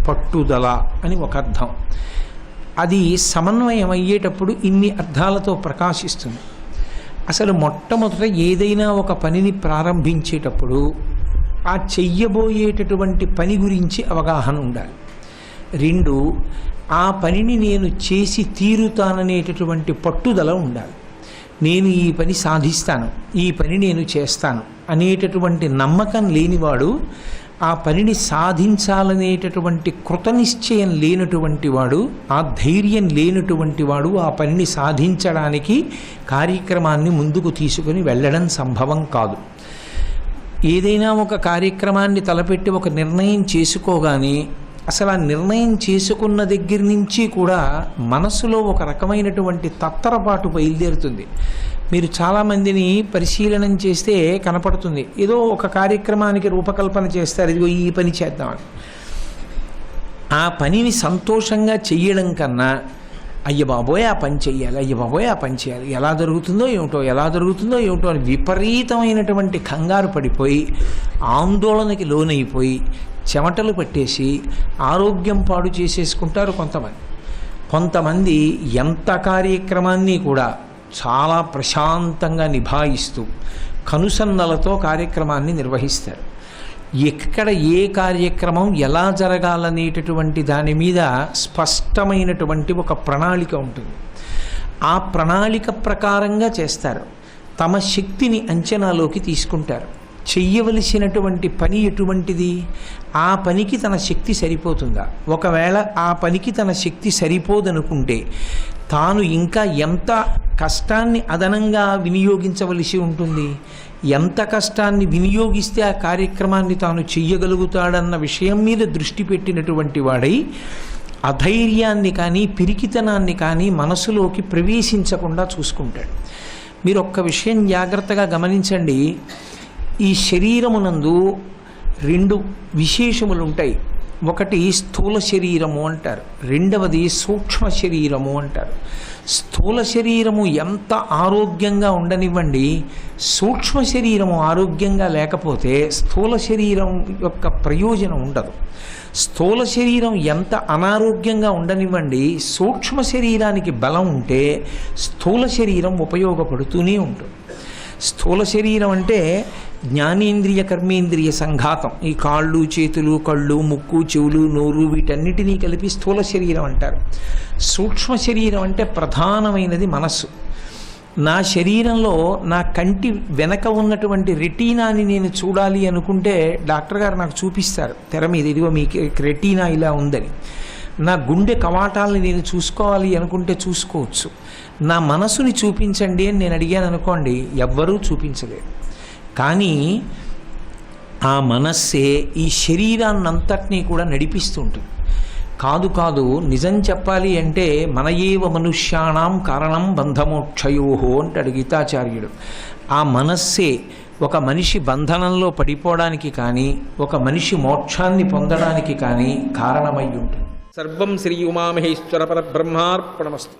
పట్టుదల అని ఒక అర్థం. అది సమన్వయం అయ్యేటప్పుడు ఇన్ని అర్థాలతో ప్రకాశిస్తుంది. అసలు మొట్టమొదట ఏదైనా ఒక పనిని ప్రారంభించేటప్పుడు ఆ చెయ్యబోయేటటువంటి పని గురించి అవగాహన ఉండాలి. 2, ఆ పనిని నేను చేసి తీరుతాననేటటువంటి పట్టుదల ఉండాలి. నేను ఈ పని సాధిస్తాను, ఈ పని నేను చేస్తాను అనేటటువంటి నమ్మకం లేనివాడు, ఆ పనిని సాధించాలనేటటువంటి కృతనిశ్చయం లేనటువంటి వాడు, ఆ ధైర్యం లేనటువంటి వాడు ఆ పనిని సాధించడానికి కార్యక్రమాన్ని ముందుకు తీసుకుని వెళ్ళడం సంభవం కాదు. ఏదైనా ఒక కార్యక్రమాన్ని తలపెట్టి ఒక నిర్ణయం చేసుకోగానే అసలు ఆ నిర్ణయం చేసుకున్న దగ్గర నుంచి కూడా మనసులో ఒక రకమైనటువంటి తత్తరపాటు బయలుదేరుతుంది. మీరు చాలామందిని పరిశీలనం చేస్తే కనపడుతుంది. ఏదో ఒక కార్యక్రమానికి రూపకల్పన చేస్తారు, ఇదిగో ఈ పని చేద్దామని. ఆ పనిని సంతోషంగా చెయ్యడం కన్నా అయ్య బాబోయ్ ఆ పని చెయ్యాలి, అయ్య బాబోయ్ ఆ పని చేయాలి, ఎలా జరుగుతుందో ఏమిటో అని విపరీతమైనటువంటి కంగారు పడిపోయి ఆందోళనకి లోనైపోయి చెమటలు పట్టేసి ఆరోగ్యం పాడు చేసేసుకుంటారు కొంతమంది ఎంత కార్యక్రమాన్ని కూడా చాలా ప్రశాంతంగా నిభాయిస్తూ కనుసన్నలతో కార్యక్రమాన్ని నిర్వహిస్తారు. ఎక్కడ ఏ కార్యక్రమం ఎలా జరగాలనేటటువంటి దాని మీద స్పష్టమైనటువంటి ఒక ప్రణాళిక ఉంటుంది. ఆ ప్రణాళిక ప్రకారంగా చేస్తారు. తమ శక్తిని అంచనాలోకి తీసుకుంటారు. చెయ్యవలసినటువంటి పని ఎటువంటిది, ఆ పనికి తన శక్తి సరిపోతుందా, ఒకవేళ ఆ పనికి తన శక్తి సరిపోదనుకుంటే తాను ఇంకా ఎంత కష్టాన్ని అదనంగా వినియోగించవలసి ఉంటుంది, ఎంత కష్టాన్ని వినియోగిస్తే ఆ కార్యక్రమాన్ని తాను చెయ్యగలుగుతాడన్న విషయం మీద దృష్టి పెట్టినటువంటి వాడై అధైర్యాన్ని కానీ పిరికితనాన్ని కానీ మనసులోకి ప్రవేశించకుండా చూసుకుంటాడు. మీరు ఒక్క విషయం జాగ్రత్తగా గమనించండి. ఈ శరీరమునందు 2 విశేషములు ఉంటాయి. ఒకటి స్థూల శరీరము అంటారు, రెండవది సూక్ష్మ శరీరము అంటారు. స్థూల శరీరము ఎంత ఆరోగ్యంగా ఉండనివ్వండి, సూక్ష్మ శరీరము ఆరోగ్యంగా లేకపోతే స్థూల శరీరం యొక్క ప్రయోజనం ఉండదు. స్థూల శరీరం ఎంత అనారోగ్యంగా ఉండనివ్వండి, సూక్ష్మ శరీరానికి బలం ఉంటే స్థూల శరీరం ఉపయోగపడుతూనే ఉంటుంది. స్థూల శరీరం అంటే జ్ఞానేంద్రియ కర్మేంద్రియ సంఘాతం. ఈ కాళ్ళు, చేతులు, కళ్ళు, ముక్కు, చెవులు, నోరు వీటన్నిటినీ కలిపి స్థూల శరీరం అంటారు. సూక్ష్మ శరీరం అంటే ప్రధానమైనది మనస్సు. నా శరీరంలో నా కంటి వెనక ఉన్నటువంటి రెటీనాని నేను చూడాలి అనుకుంటే డాక్టర్ గారు నాకు చూపిస్తారు తెర మీద, ఇదిగో మీకు రెటీనా ఇలా ఉందని. నా గుండె కవాటాలని నేను చూసుకోవాలి అనుకుంటే చూసుకోవచ్చు. నా మనసుని చూపించండి అని నేను అడిగాను అనుకోండి, ఎవ్వరూ చూపించలేరు. కానీ ఆ మనస్సే ఈ శరీరాన్నంతటినీ కూడా నడిపిస్తుంటుంది. కాదు నిజం చెప్పాలి అంటే మన ఏవ మనుష్యాణం కారణం బంధమోక్షయోహో అంటాడు గీతాచార్యుడు. ఆ మనస్సే ఒక మనిషి బంధనంలో పడిపోవడానికి కానీ, ఒక మనిషి మోక్షాన్ని పొందడానికి కానీ కారణమై ఉంటుంది. సర్వం శ్రీ ఉమామహేశ్వర పరబ్రహ్మార్పణమస్తు.